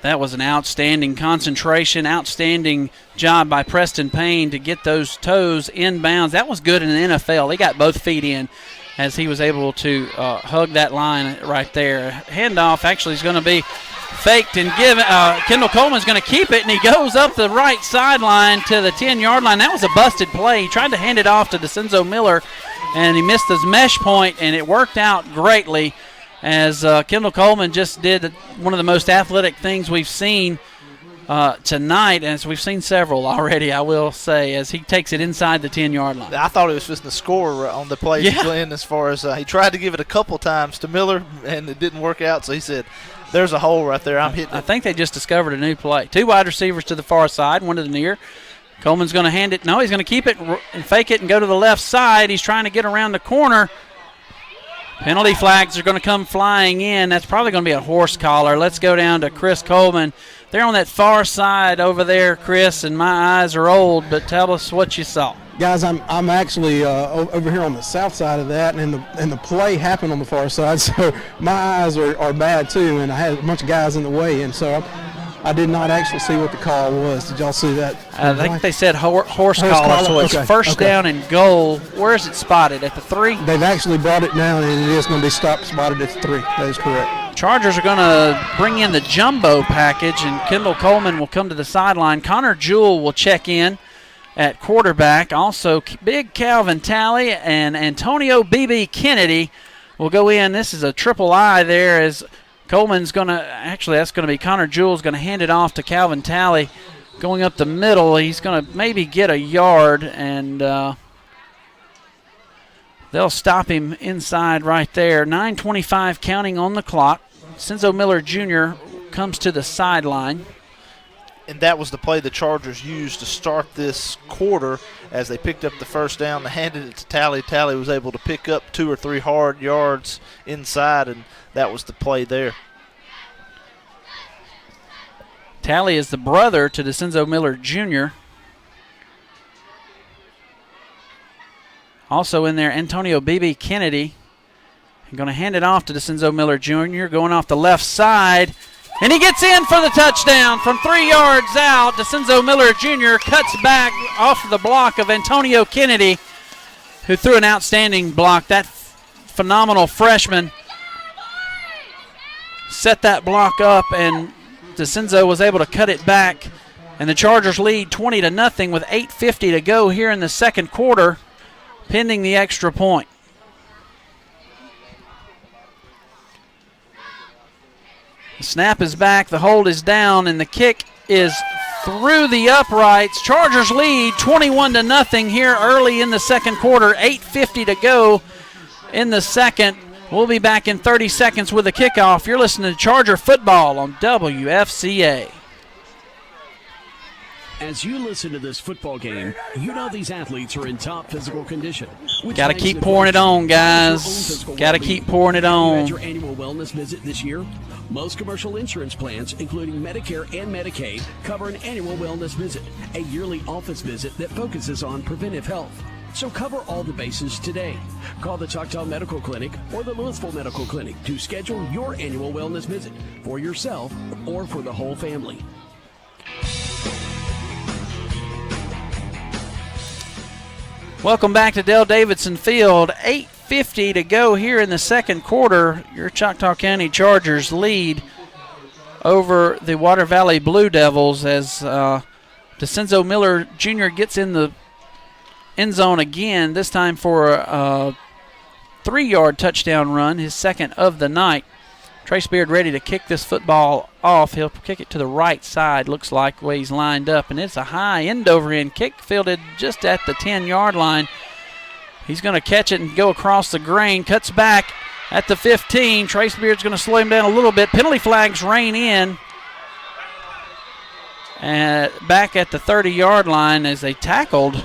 That was an outstanding concentration, outstanding job by Preston Payne to get those toes in bounds. That was good in the NFL. He got both feet in as he was able to hug that line right there. Handoff actually is going to be faked and given. Kendall Coleman's going to keep it, and he goes up the right sideline to the 10-yard line. That was a busted play. He tried to hand it off to DeCenzo Miller, and he missed his mesh point, and it worked out greatly as Kendall Coleman just did one of the most athletic things we've seen tonight, as we've seen several already, I will say, as he takes it inside the 10-yard line. I thought it was just the score on the play, Glenn, as far as he tried to give it a couple times to Miller, and it didn't work out, so he said, there's a hole right there. I'm hitting it. I think they just discovered a new play. 2 wide receivers to the far side, 1 to the near. Coleman's going to hand it. No, he's going to keep it and fake it and go to the left side. He's trying to get around the corner. Penalty flags are going to come flying in. That's probably going to be a horse collar. Let's go down to Chris Coleman. They're on that far side over there, Chris, and my eyes are old, but tell us what you saw. Guys, I'm actually over here on the south side of that, and the play happened on the far side, so my eyes are bad too, and I had a bunch of guys in the way, and so I did not actually see what the call was. Did y'all see that? I think they said horse collar, so it's first down and goal. Where is it spotted? At the 3? They've actually brought it down, and it is going to be spotted at the 3. That is correct. Chargers are going to bring in the jumbo package, and Kendall Coleman will come to the sideline. Connor Jewell will check in at quarterback. Also, big Calvin Talley and Antonio B.B. Kennedy will go in. This is a triple I there as Coleman's going to, actually that's going to be Connor Jewell's going to hand it off to Calvin Talley. Going up the middle, he's going to maybe get a yard, and they'll stop him inside right there. 9:25 counting on the clock. Senzo Miller Jr. comes to the sideline. And that was the play the Chargers used to start this quarter as they picked up the first down. They handed it to Talley. Talley was able to pick up 2 or 3 hard yards inside, and that was the play there. Talley is the brother to DeCenzo Miller Jr. Also in there, Antonio B.B. Kennedy. I'm going to hand it off to DeCenzo Miller Jr. going off the left side. And he gets in for the touchdown from 3 yards out. DeCenzo Miller Jr. cuts back off the block of Antonio Kennedy, who threw an outstanding block. That phenomenal freshman set that block up, and DeCenzo was able to cut it back. And the Chargers lead 20-0 with 8:50 to go here in the second quarter, pending the extra point. The snap is back, the hold is down, and the kick is through the uprights. Chargers lead 21-0 here early in the second quarter. 8:50 to go in the second. We'll be back in 30 seconds with a kickoff. You're listening to Charger Football on WFCA. As you listen to this football game, you know these athletes are in top physical condition. Got to keep pouring it on, guys. Got to keep pouring it on. You had your annual wellness visit this year? Most commercial insurance plans, including Medicare and Medicaid, cover an annual wellness visit, a yearly office visit that focuses on preventive health. So cover all the bases today. Call the Choctaw Medical Clinic or the Louisville Medical Clinic to schedule your annual wellness visit for yourself or for the whole family. Welcome back to Dale Davidson Field. 8:50 to go here in the second quarter. Your Choctaw County Chargers lead over the Water Valley Blue Devils as DeCenzo Miller Jr. gets in the end zone again, this time for a 3-yard touchdown run, his second of the night. Trace Beard ready to kick this football off. He'll kick it to the right side, looks like, the way he's lined up. And it's a high end-over-end kick fielded just at the 10-yard line. He's going to catch it and go across the grain. Cuts back at the 15. Trace Beard's going to slow him down a little bit. Penalty flags rain in. And back at the 30-yard line as they tackled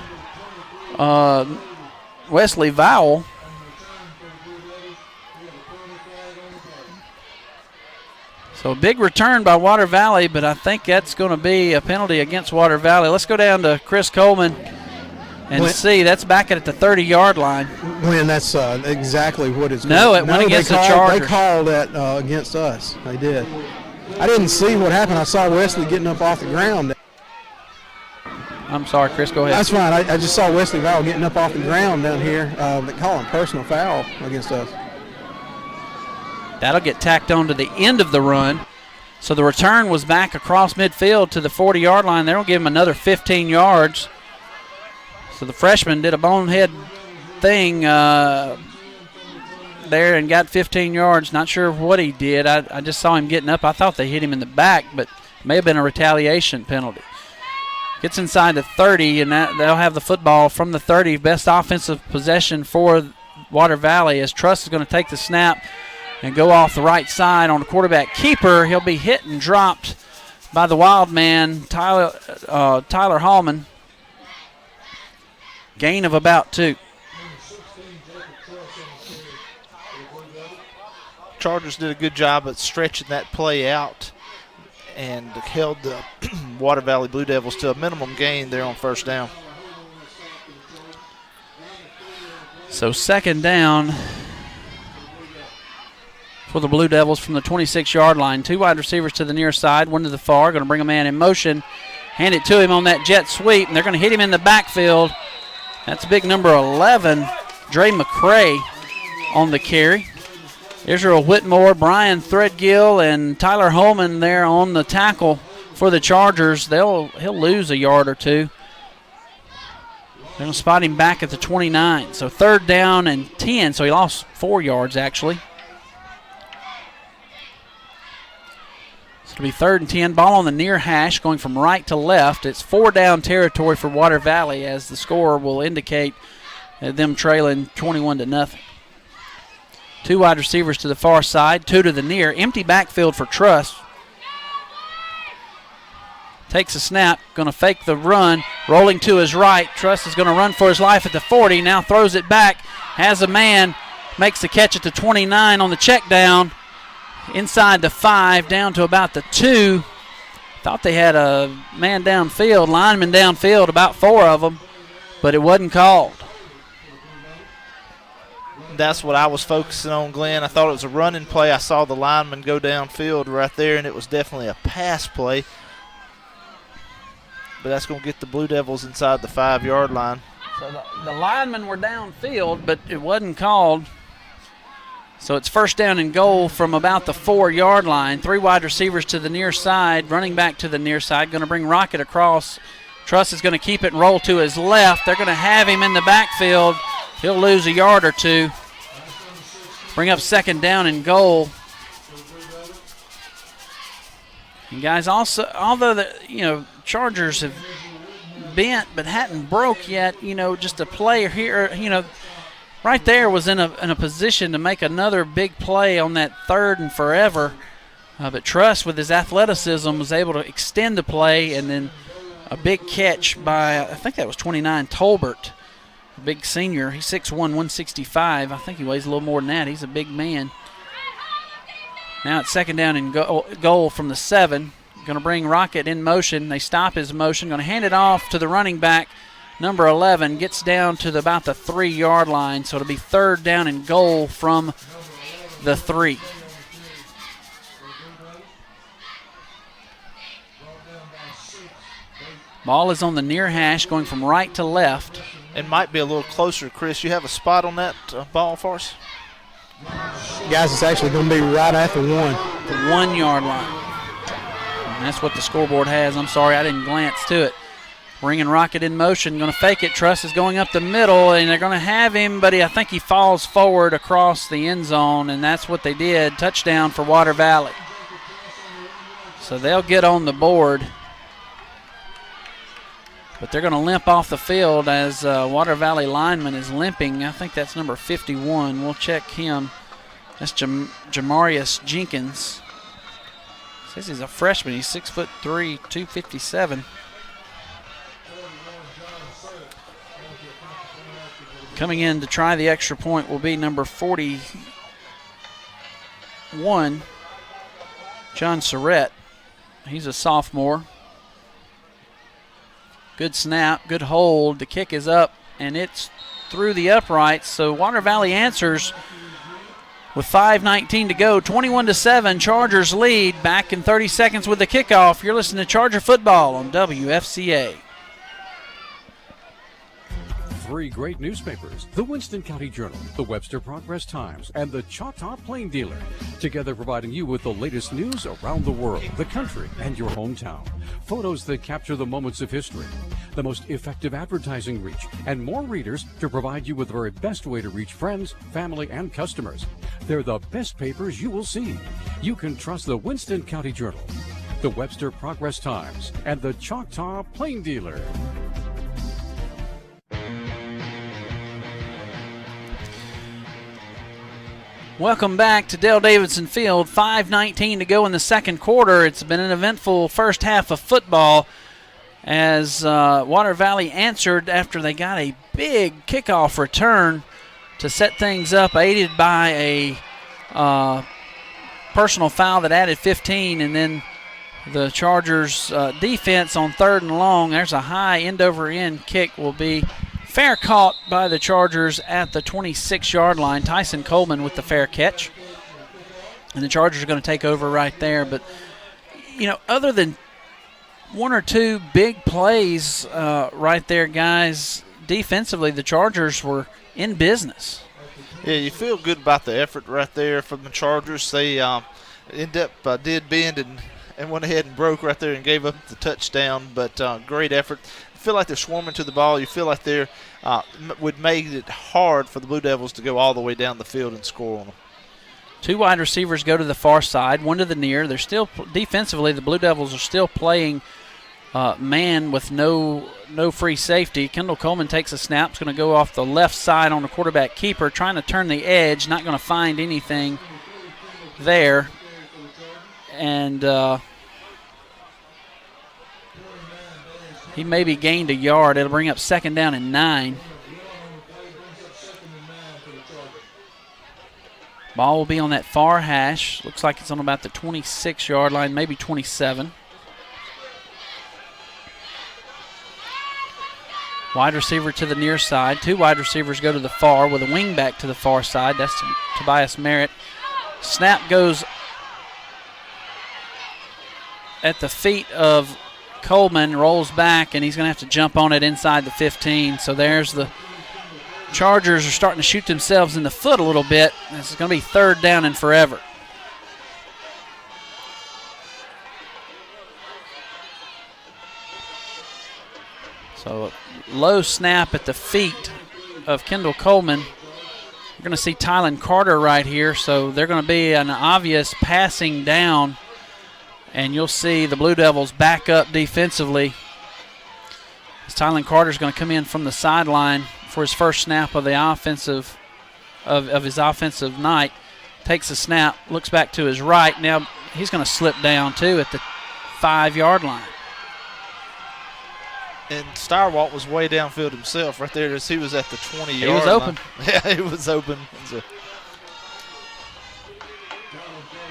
Wesley Vowell. So a big return by Water Valley, but I think that's going to be a penalty against Water Valley. Let's go down to Chris Coleman and see. That's back at the 30-yard line. When that's exactly what it's. No, it went against the Chargers. They called that against us. They did. I didn't see what happened. I saw Wesley getting up off the ground. I'm sorry, Chris, go ahead. That's fine. I just saw Wesley Vowell getting up off the ground down here. They call him personal foul against us. That'll get tacked on to the end of the run. So the return was back across midfield to the 40-yard line. They'll give him another 15 yards. So the freshman did a bonehead thing there and got 15 yards. Not sure what he did. I just saw him getting up. I thought they hit him in the back, but it may have been a retaliation penalty. Gets inside the 30, and they'll have the football from the 30. Best offensive possession for Water Valley as Truss is going to take the snap and go off the right side on the quarterback keeper. He'll be hit and dropped by the wild man, Tyler Hallman. Gain of about 2. Chargers did a good job at stretching that play out and held the Water Valley Blue Devils to a minimum gain there on first down. So second down for the Blue Devils from the 26-yard line. 2 wide receivers to the near side, 1 to the far. Going to bring a man in motion. Hand it to him on that jet sweep, and they're going to hit him in the backfield. That's big number 11, Dre McCray, on the carry. Israel Whitmore, Brian Threadgill, and Tyler Holman there on the tackle for the Chargers. He'll lose a yard or 2. They're going to spot him back at the 29. So third down and 10, so he lost 4 yards actually. It'll be third and 10. Ball on the near hash going from right to left. It's 4-down territory for Water Valley as the score will indicate them trailing 21-0. 2 wide receivers to the far side, 2 to the near. Empty backfield for Truss. Takes a snap, going to fake the run, rolling to his right. Truss is going to run for his life at the 40, now throws it back, has a man, makes the catch at the 29 on the check down. Inside the 5, down to about the 2. Thought they had a man downfield, lineman downfield, about 4 of them, but it wasn't called. That's what I was focusing on, Glenn. I thought it was a running play. I saw the lineman go downfield right there, and it was definitely a pass play. But that's going to get the Blue Devils inside the 5-yard line. So the linemen were downfield, but it wasn't called. So it's first down and goal from about the 4-yard line. 3 wide receivers to the near side, running back to the near side, going to bring Rocket across. Truss is going to keep it and roll to his left. They're going to have him in the backfield. He'll lose a yard or 2. Bring up second down and goal. And guys, also, although the Chargers have bent but hadn't broke yet, just a play here, right there was in a position to make another big play on that 3rd and forever. But Truss, with his athleticism, was able to extend the play and then A big catch by, I think that was 29, Tolbert, a big senior. He's 6'1", 165. I think he weighs a little more than that. He's a big man. Now it's second down and goal from the 7. Going to bring Rocket in motion. They stop his motion. Going to hand it off to the running back, number 11. Gets down to about the 3-yard line, so it'll be third down and goal from the 3. Ball is on the near hash, going from right to left. It might be a little closer, Chris. You have a spot on that ball for us? Guys, it's actually going to be right at the 1. The 1-yard line. And that's what the scoreboard has. I'm sorry, I didn't glance to it. Bringing Rocket in motion, going to fake it. Truss is going up the middle, and they're going to have him, but I think he falls forward across the end zone, and that's what they did. Touchdown for Water Valley. So they'll get on the board. But they're going to limp off the field as Water Valley lineman is limping. I think that's number 51. We'll check him. That's Jamarius Jenkins. Says he's a freshman. He's 6'3", 257. Coming in to try the extra point will be number 41, John Surrett. He's a sophomore. Good snap, good hold. The kick is up, and it's through the uprights. So Water Valley answers with 5:19 to go. 21-7, Chargers lead. Back in 30 seconds with the kickoff. You're listening to Charger Football on WFCA. 3 great newspapers, the Winston County Journal, the Webster Progress Times, and the Choctaw Plain Dealer, together providing you with the latest news around the world, the country, and your hometown. Photos that capture the moments of history, the most effective advertising reach, and more readers to provide you with the very best way to reach friends, family, and customers. They're the best papers you will see. You can trust the Winston County Journal, the Webster Progress Times, and the Choctaw Plain Dealer. Welcome back to Dale Davidson Field. 5:19 to go in the second quarter. It's been an eventful first half of football as Water Valley answered after they got a big kickoff return to set things up, aided by a personal foul that added 15, and then the Chargers defense on 3rd and long. There's a high end-over-end kick will be fair caught by the Chargers at the 26-yard line. Tyson Coleman with the fair catch. And the Chargers are going to take over right there. But, you know, other than 1 or 2 big plays right there, guys, defensively the Chargers were in business. Yeah, you feel good about the effort right there from the Chargers. They did bend and went ahead and broke right there and gave up the touchdown, but great effort. Feel like they're swarming to the ball. You feel like they're would make it hard for the Blue Devils to go all the way down the field and score on them. 2 wide receivers go to the far side, 1 to the near. They're still defensively. The Blue Devils are still playing man with no free safety. Kendall Coleman takes a snap. It's going to go off the left side on the quarterback keeper, trying to turn the edge. Not going to find anything there, and he maybe gained a yard. It'll bring up second down and 9. Ball will be on that far hash. Looks like it's on about the 26-yard line, maybe 27. Wide receiver to the near side. 2 wide receivers go to the far with a wing back to the far side. That's Tobias Merritt. Snap goes at the feet of Coleman, rolls back, and he's going to have to jump on it inside the 15. So there's the Chargers are starting to shoot themselves in the foot a little bit. This is going to be 3rd down and forever. So a low snap at the feet of Kendall Coleman. We're going to see Tylen Carter right here, so they're going to be an obvious passing down. And you'll see the Blue Devils back up defensively. As Tylen Carter's going to come in from the sideline for his first snap of the offensive of his offensive night. Takes a snap, looks back to his right. Now he's going to slip down too at the 5-yard line. And Starwalt was way downfield himself right there as he was at the 20-yard line. He was open. Yeah, he was open.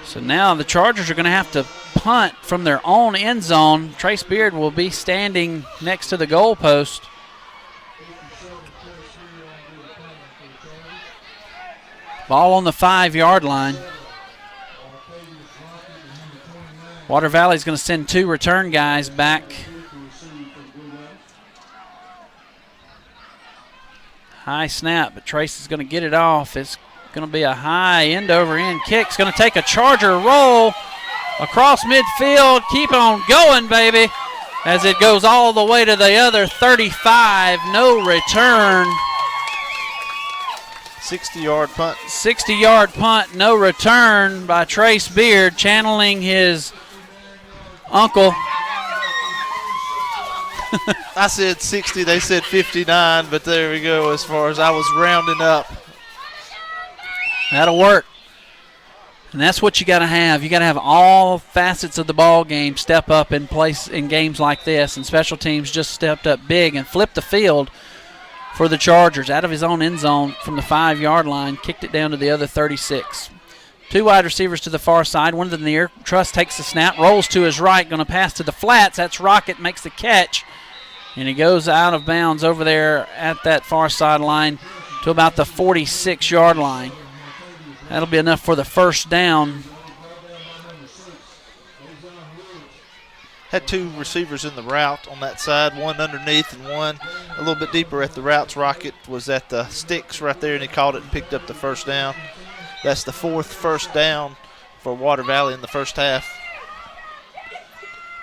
So now the Chargers are going to have to punt from their own end zone. Trace Beard will be standing next to the goal post. Ball on the 5-yard line. Water Valley's going to send 2 return guys back. High snap, but Trace is going to get it off. It's going to be a high end-over-end kick. It's going to take a Charger roll across midfield. Keep on going, baby, as it goes all the way to the other 35. No return. 60-yard punt. 60-yard punt, no return by Trace Beard, channeling his uncle. I said 60, they said 59, but there we go as far as I was rounding up. That'll work. And that's what you got to have. You got to have all facets of the ball game step up in place in games like this, and special teams just stepped up big and flipped the field for the Chargers out of his own end zone from the 5-yard line, kicked it down to the other 36. 2 wide receivers to the far side, one to the near. Truss takes the snap, rolls to his right, going to pass to the flats. That's Rocket, makes the catch, and he goes out of bounds over there at that far sideline to about the 46-yard line. That'll be enough for the first down. Had 2 receivers in the route on that side, one underneath and one a little bit deeper at the routes. Rocket was at the sticks right there, and he caught it and picked up the first down. That's the 4th first down for Water Valley in the first half.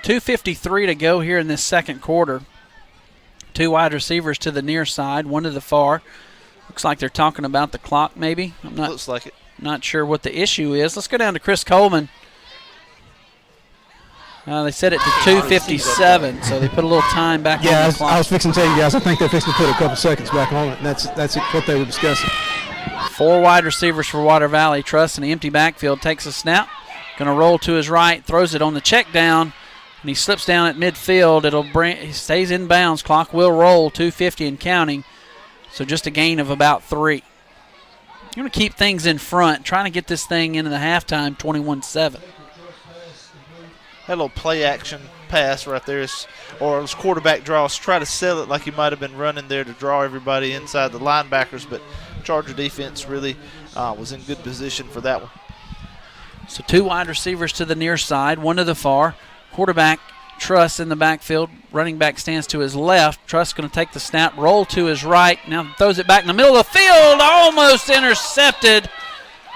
2:53 to go here in this second quarter. 2 wide receivers to the near side, one to the far. Looks like they're talking about the clock maybe. Looks like it. Not sure what the issue is. Let's go down to Chris Coleman. They set it to 2:57, so they put a little time back on the clock. I was fixing to tell you guys, I think they're fixing to put a couple seconds back on it, and that's what they were discussing. 4 wide receivers for Water Valley. Truss in the empty backfield, takes a snap, going to roll to his right, throws it on the check down, and he slips down at midfield. He stays in bounds. Clock will roll, 2:50 and counting, so just a gain of about 3. You're going to keep things in front, trying to get this thing into the halftime, 21-7. That little play action pass right there, or his quarterback draws, try to sell it like he might have been running there to draw everybody inside the linebackers, but Charger defense really was in good position for that one. So 2 wide receivers to the near side, one to the far. Quarterback Truss in the backfield. Running back stands to his left. Truss going to take the snap, roll to his right. Now throws it back in the middle of the field. Almost intercepted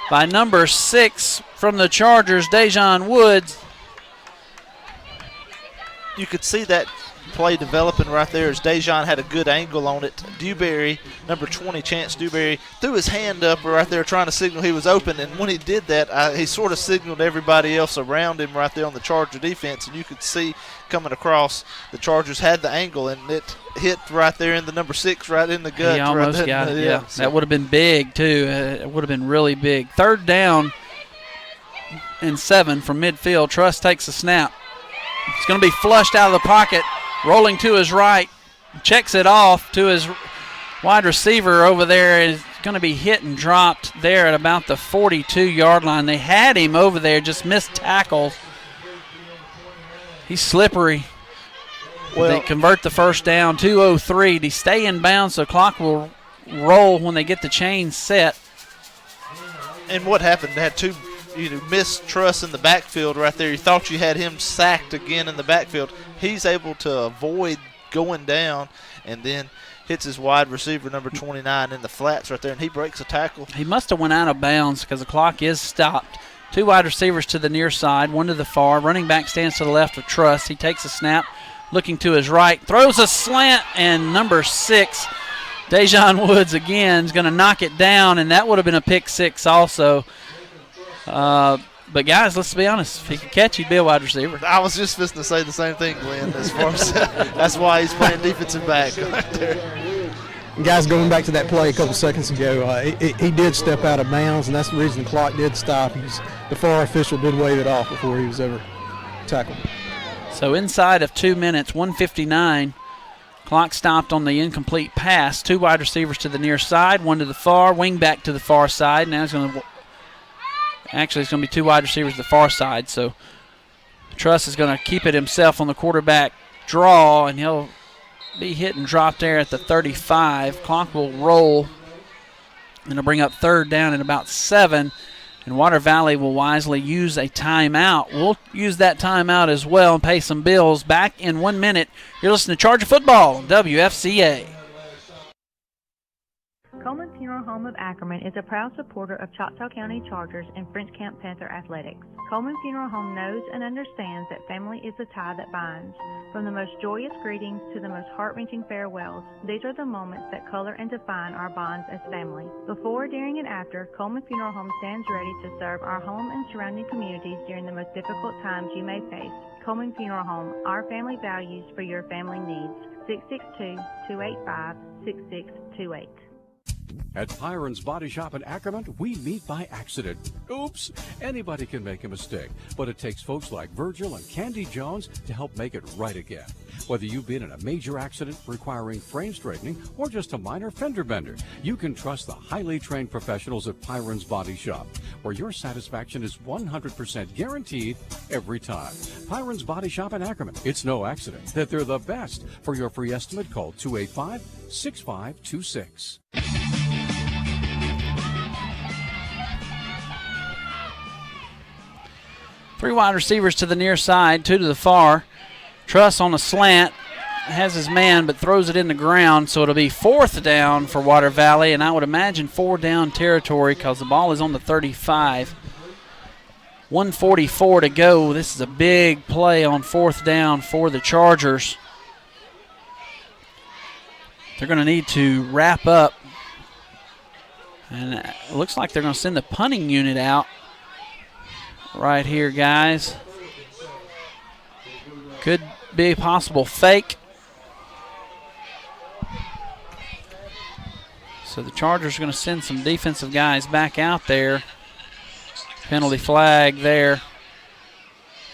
by number 6 from the Chargers, Dejon Woods. You could see that play developing right there as Dejon had a good angle on it. Dewberry, number 20, Chance Dewberry, threw his hand up right there trying to signal he was open, and when he did that, he sort of signaled everybody else around him right there on the Charger defense, and you could see coming across, the Chargers had the angle, and it hit right there in the number 6, right in the gut. He almost got it, yeah. So that would have been big, too. It would have been really big. 3rd down and 7 from midfield. Truss takes the snap. It's going to be flushed out of the pocket, rolling to his right, checks it off to his wide receiver over there. Is going to be hit and dropped there at about the 42-yard line. They had him over there, just missed tackles. He's slippery. Well, they convert the first down, 2:03. They stay in bounds, so clock will roll when they get the chain set. And what happened? They had 2. You missed Truss in the backfield right there. You thought you had him sacked again in the backfield. He's able to avoid going down and then hits his wide receiver, number 29, in the flats right there, and he breaks a tackle. He must have went out of bounds because the clock is stopped. 2 wide receivers to the near side, one to the far. Running back stands to the left of Truss. He takes a snap, looking to his right, throws a slant, and number 6, Dejon Woods again is going to knock it down, and that would have been a pick 6 also. But, guys, let's be honest. If he could catch, he'd be a wide receiver. I was just supposed to say the same thing, Glenn, as far as that's why he's playing defensive back right there. Guys, going back to that play a couple seconds ago, he did step out of bounds, and that's the reason the clock did stop. The far official did wave it off before he was ever tackled. So inside of 2 minutes, 1:59 Clock stopped on the incomplete pass. 2 wide receivers to the near side, 1 to the far, wing back to the far side. Now it's going to actually it's going to be 2 wide receivers to the far side. So Truss is going to keep it himself on the quarterback draw, and he'll be hit and dropped there at the 35. Clock will roll, and it'll bring up 3rd down and about 7. And Water Valley will wisely use a timeout. We'll use that timeout as well and pay some bills. Back in 1 minute. You're listening to Charger Football on WFCA. Coleman Funeral Home of Ackerman is a proud supporter of Choctaw County Chargers and French Camp Panther athletics. Coleman Funeral Home knows and understands that family is the tie that binds. From the most joyous greetings to the most heart-wrenching farewells, these are the moments that color and define our bonds as family. Before, during, and after, Coleman Funeral Home stands ready to serve our home and surrounding communities during the most difficult times you may face. Coleman Funeral Home, our family values for your family needs. 662-285-6628. At Pyron's Body Shop in Ackerman, we meet by accident. Oops! Anybody can make a mistake, but it takes folks like Virgil and Candy Jones to help make it right again. Whether you've been in a major accident requiring frame straightening or just a minor fender bender, you can trust the highly trained professionals at Pyron's Body Shop, where your satisfaction is 100% guaranteed every time. Pyron's Body Shop in Ackerman. It's no accident that they're the best. For your free estimate, call 285-6526. 3 wide receivers to the near side, 2 to the far. Truss on a slant, has his man, but throws it in the ground, so it'll be 4th down for Water Valley, and I would imagine 4 down territory because the ball is on the 35. 1:44 to go. This is a big play on 4th down for the Chargers. They're going to need to wrap up, and it looks like they're going to send the punting unit out right here, guys. Could be a possible fake. So the Chargers are going to send some defensive guys back out there. Penalty flag there.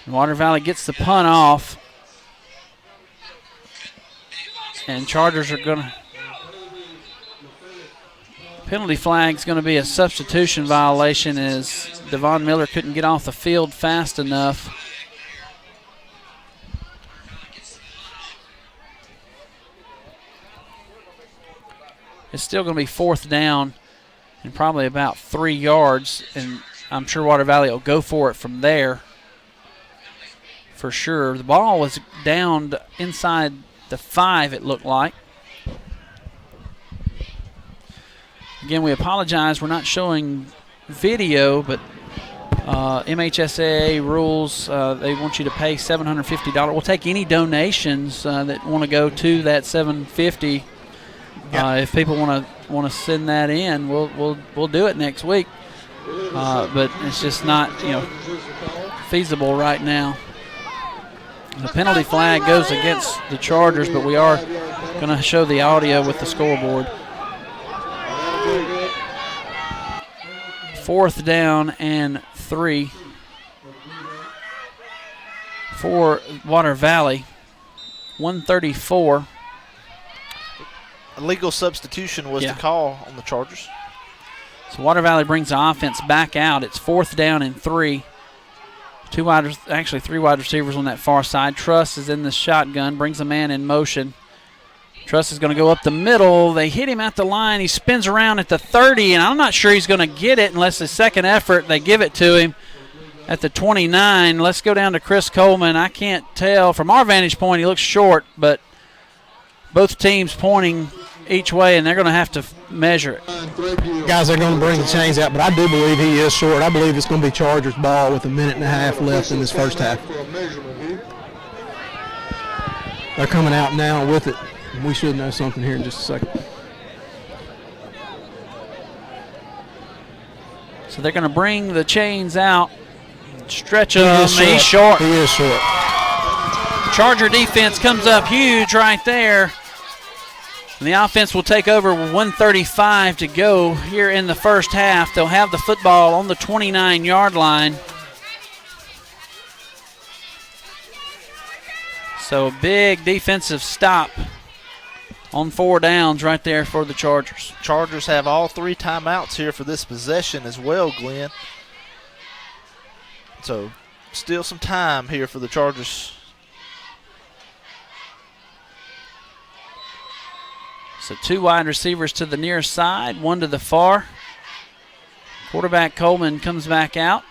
And Water Valley gets the punt off. And Chargers are going to... Penalty flag is going to be a substitution violation as Devon Miller couldn't get off the field fast enough. It's still going to be 4th down and probably about 3 yards, and I'm sure Water Valley will go for it from there for sure. The ball was down inside the 5, it looked like. Again, we apologize. We're not showing video, but MHSAA rules, they want you to pay $750. We'll take any donations that want to go to that $750. If people want to send that in, we'll do it next week. But it's just not feasible right now. The penalty flag goes against the Chargers, but we are going to show the audio with the scoreboard. 4th down and 3 for Water Valley. 1:34. A legal substitution was the call on the Chargers. So Water Valley brings the offense back out. It's 4th down and 3. 3 wide receivers on that far side. Truss is in the shotgun, brings a man in motion. Truss is going to go up the middle. They hit him at the line. He spins around at the 30, and I'm not sure he's going to get it unless his second effort they give it to him at the 29. Let's go down to Chris Coleman. I can't tell. From our vantage point, he looks short, but both teams pointing each way, and they're going to have to measure it. Guys, they're going to bring the chains out, but I do believe he is short. I believe it's going to be Chargers ball with 1.5 minutes left in this first half. They're coming out now with it. We should know something here in just a second. So they're going to bring the chains out, stretch him. He's short. He is short. Charger defense comes up huge right there. And the offense will take over with 1:35 to go here in the first half. They'll have the football on the 29-yard line. So a big defensive stop on 4 downs right there for the Chargers. Chargers have all 3 timeouts here for this possession as well, Glenn. So still some time here for the Chargers. So 2 wide receivers to the near side, 1 to the far. Quarterback Coleman comes back out.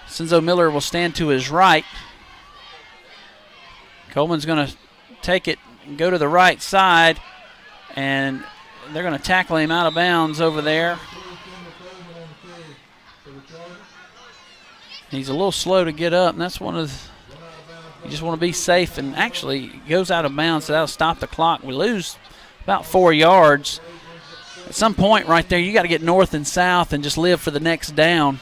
Senzo Miller will stand to his right. Coleman's going to take it and go to the right side, and they're going to tackle him out of bounds over there. He's a little slow to get up, and that's one of you just want to be safe, and actually he goes out of bounds, so that'll stop the clock. We lose about 4 yards. At some point right there, you got to get north and south and just live for the next down.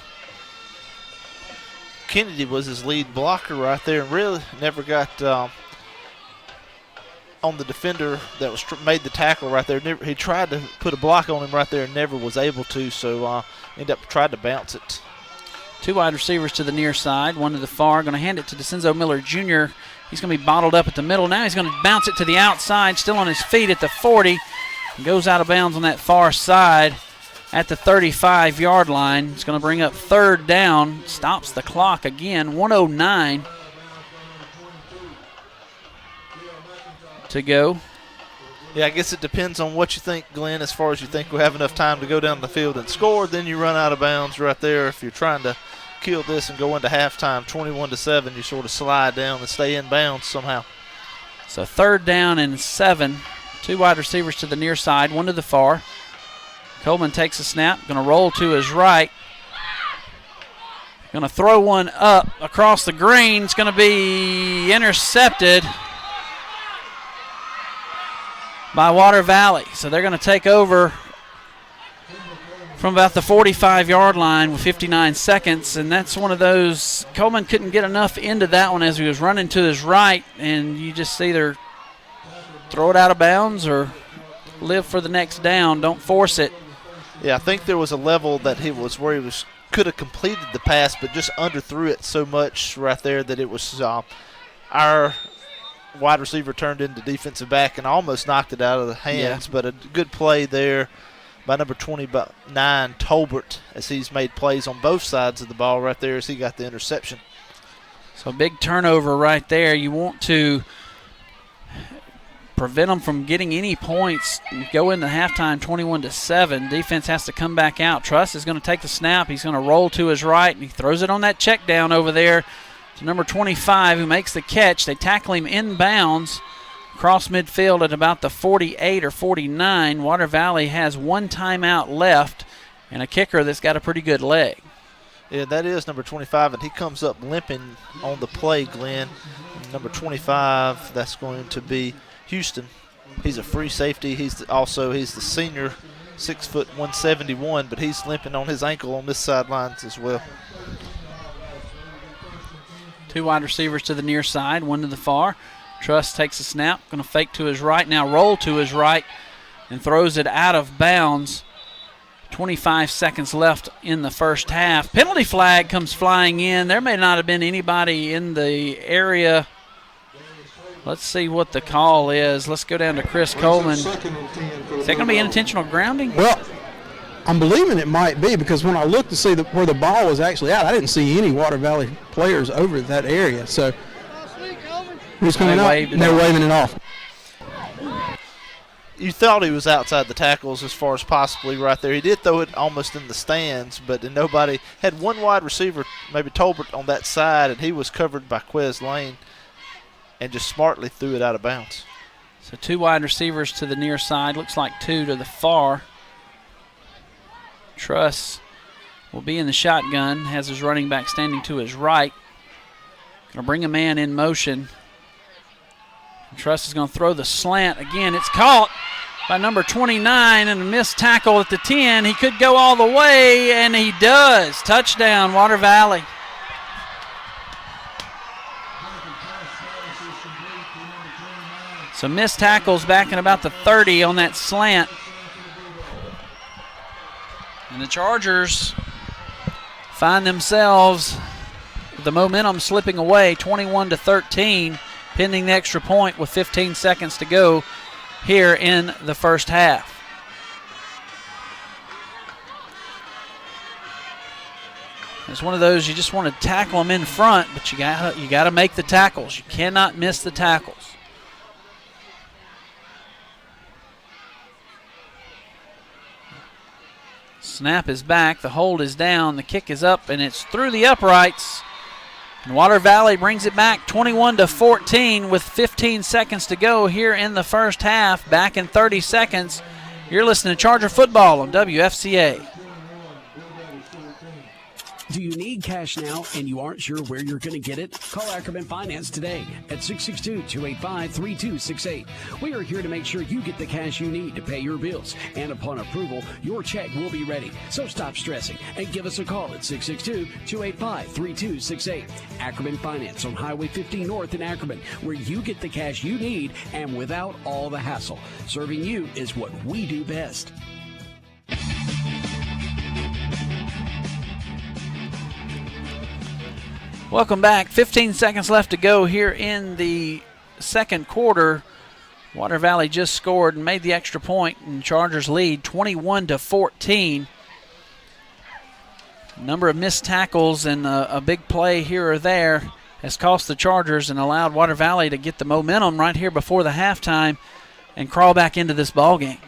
Kennedy was his lead blocker right there and really never got on the defender that was made the tackle right there. He tried to put a block on him right there and never was able to, so ended up trying to bounce it. 2 wide receivers to the near side, 1 to the far. Going to hand it to DeCenzo Miller Jr. He's going to be bottled up at the middle. Now he's going to bounce it to the outside, still on his feet at the 40. Goes out of bounds on that far side at the 35-yard line. It's going to bring up 3rd down. Stops the clock again. 1:09 to go. Yeah, I guess it depends on what you think, Glenn, as far as you think we have enough time to go down the field and score. Then you run out of bounds right there. If you're trying to kill this and go into halftime 21-7, you sort of slide down and stay in bounds somehow. So 3rd down and 7. 2 wide receivers to the near side, 1 to the far. Coleman takes a snap, going to roll to his right. Going to throw one up across the green. It's going to be intercepted by Water Valley. So they're going to take over from about the 45-yard line with 59 seconds, and that's one of those, Coleman couldn't get enough into that one as he was running to his right, and you just either throw it out of bounds or live for the next down. Don't force it. Yeah, I think there was a level that he was where he could have completed the pass, but just underthrew it so much right there that it was our wide receiver turned into defensive back and almost knocked it out of the hands. Yeah. But a good play there by number 29, Tolbert, as he's made plays on both sides of the ball right there as he got the interception. So a big turnover right there. You want to prevent them from getting any points. Go into halftime 21-7. Defense has to come back out. Truss is going to take the snap. He's going to roll to his right, and he throws it on that check down over there to number 25, who makes the catch. They tackle him inbounds across midfield at about the 48 or 49. Water Valley has 1 timeout left and a kicker that's got a pretty good leg. Yeah, that is number 25, and he comes up limping on the play, Glenn. Number 25, that's going to be Houston. He's a free safety. He's the senior, 6 foot 171, but he's limping on his ankle on this sidelines as well. 2 wide receivers to the near side, 1 to the far. Truss takes a snap, going to fake to his right, now roll to his right, and throws it out of bounds. 25 seconds left in the first half. Penalty flag comes flying in. There may not have been anybody in the area. Let's see what the call is. Let's go down to Chris Coleman. Is that going to be intentional grounding? Well, I'm believing it might be, because when I looked to see where the ball was actually out, I didn't see any Water Valley players over that area. So he's coming up, and they're waving it off. You thought he was outside the tackles as far as possibly right there. He did throw it almost in the stands, but nobody had 1 wide receiver, maybe Tolbert, on that side, and he was covered by Quez Lane and just smartly threw it out of bounds. So 2 wide receivers to the near side. Looks like 2 to the far. Truss will be in the shotgun, has his running back standing to his right. Going to bring a man in motion. Truss is going to throw the slant. Again, it's caught by number 29 and a missed tackle at the 10. He could go all the way, and he does. Touchdown, Water Valley. So missed tackles back in about the 30 on that slant. And the Chargers find themselves with the momentum slipping away, 21-13, pending the extra point with 15 seconds to go here in the first half. It's one of those you just want to tackle them in front, but you got to make the tackles. You cannot miss the tackles. Snap is back, the hold is down, the kick is up, and it's through the uprights. And Water Valley brings it back 21-14 with 15 seconds to go here in the first half. Back in 30 seconds. You're listening to Charger Football on WFCA. Do you need cash now and you aren't sure where you're going to get it? Call Ackerman Finance today at 662-285-3268. We are here to make sure you get the cash you need to pay your bills. And upon approval, your check will be ready. So stop stressing and give us a call at 662-285-3268. Ackerman Finance on Highway 50 North in Ackerman, where you get the cash you need and without all the hassle. Serving you is what we do best. Welcome back. 15 seconds left to go here in the second quarter. Water Valley just scored and made the extra point, and Chargers lead 21-14. A number of missed tackles and a big play here or there has cost the Chargers and allowed Water Valley to get the momentum right here before the halftime and crawl back into this ball game.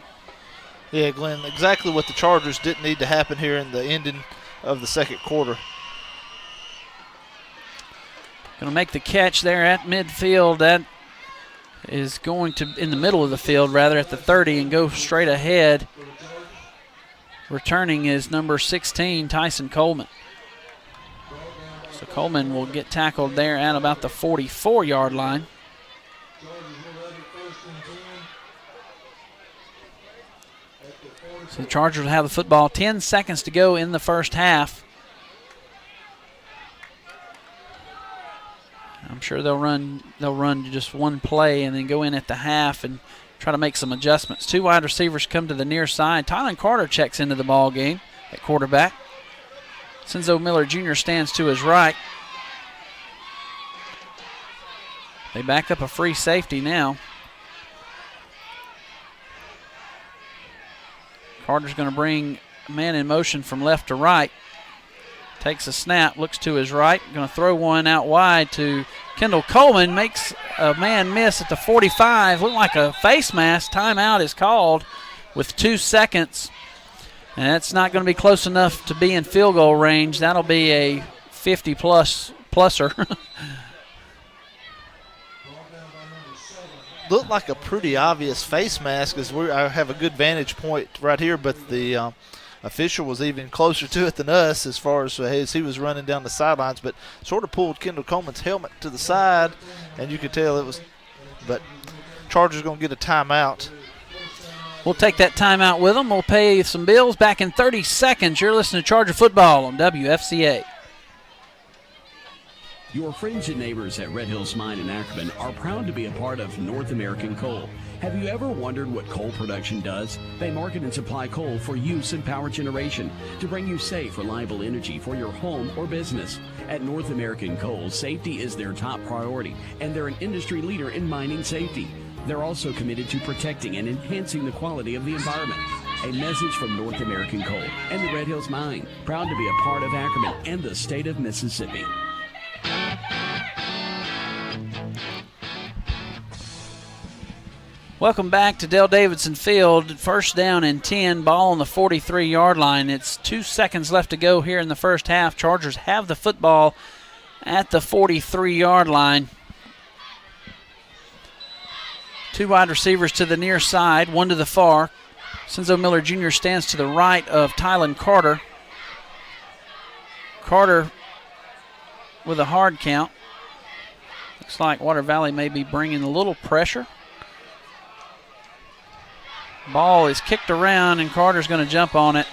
Yeah, Glenn, exactly what the Chargers didn't need to happen here in the ending of the second quarter. Going to make the catch there at midfield. That is going to, in the middle of the field, rather, at the 30 and go straight ahead. Returning is number 16, Tyson Coleman. So Coleman will get tackled there at about the 44-yard line. So the Chargers will have the football. 10 seconds to go in the first half. I'm sure they'll run just one play and then go in at the half and try to make some adjustments. Two wide receivers come to the near side. Tylen Carter checks into the ball game at quarterback. Senzo Miller Jr. stands to his right. They back up a free safety now. Carter's going to bring a man in motion from left to right. Takes a snap, looks to his right, going to throw one out wide to Kendall Coleman, makes a man miss at the 45. Looked like a face mask. Timeout is called with 2 seconds. And that's not going to be close enough to be in field goal range. That'll be a 50-pluser. Looked like a pretty obvious face mask as I have a good vantage point right here, but the official was even closer to it than us as far as he was running down the sidelines, but sort of pulled Kendall Coleman's helmet to the side, and you could tell it was. But Chargers going to get a timeout. We'll take that timeout with them. We'll pay some bills. Back in 30 seconds. You're listening to Charger Football on WFCA. Your friends and neighbors at Red Hills Mine in Ackerman are proud to be a part of North American Coal. Have you ever wondered what coal production does? They market and supply coal for use in power generation to bring you safe, reliable energy for your home or business. At North American Coal, safety is their top priority, and they're an industry leader in mining safety. They're also committed to protecting and enhancing the quality of the environment. A message from North American Coal and the Red Hills Mine, proud to be a part of Ackerman and the state of Mississippi. Welcome back to Dale Davidson Field. First down and 10, ball on the 43-yard line. It's 2 seconds left to go here in the first half. Chargers have the football at the 43-yard line. Two wide receivers to the near side, one to the far. Senzo Miller Jr. stands to the right of Tylen Carter. Carter with a hard count. Looks like Water Valley may be bringing a little pressure. Ball is kicked around, and Carter's going to jump on it.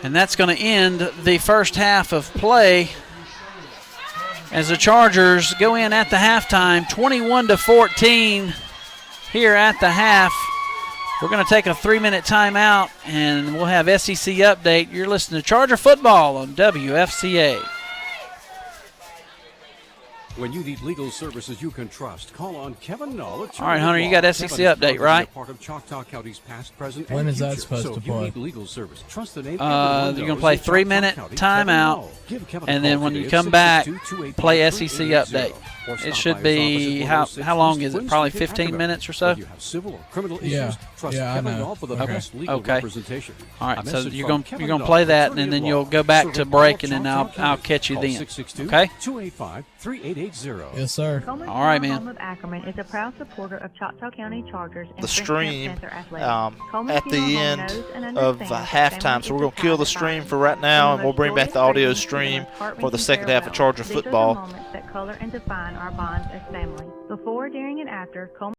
And that's going to end the first half of play as the Chargers go in at the halftime, 21-14 here at the half. We're going to take a 3-minute timeout, and we'll have SEC update. You're listening to Charger Football on WFCA. When you need legal services you can trust, call on Kevin Null. All right, Hunter, you got SEC update, right? Part of Choctaw County's past, present, when and is that future. supposed to you play? need legal service. Trust the name. You're going to play 3-minute timeout, and then when you come back, play SEC update. It should be, how long is it? Probably 15 minutes or so? Yeah, I know. Okay. All right, so you're going to play that, and then you'll go back to break, and then I'll catch you then. Okay? 285-3880. Yes, sir. Coleman All right, Funeral man. Home of Ackerman is a proud supporter of Choctaw County Chargers and The French stream Camp Panther Athletics. Coleman at the Funeral Home end knows and of understands that halftime. family So we're is going the to kill tie the that stream binds. for right now, From and the we'll bring most back the audio joyous stream greetings to the most for the heart-wrenching second half of farewells. Charger These are the football. moments that color and define our bonds as family. Before, during, and after, Coleman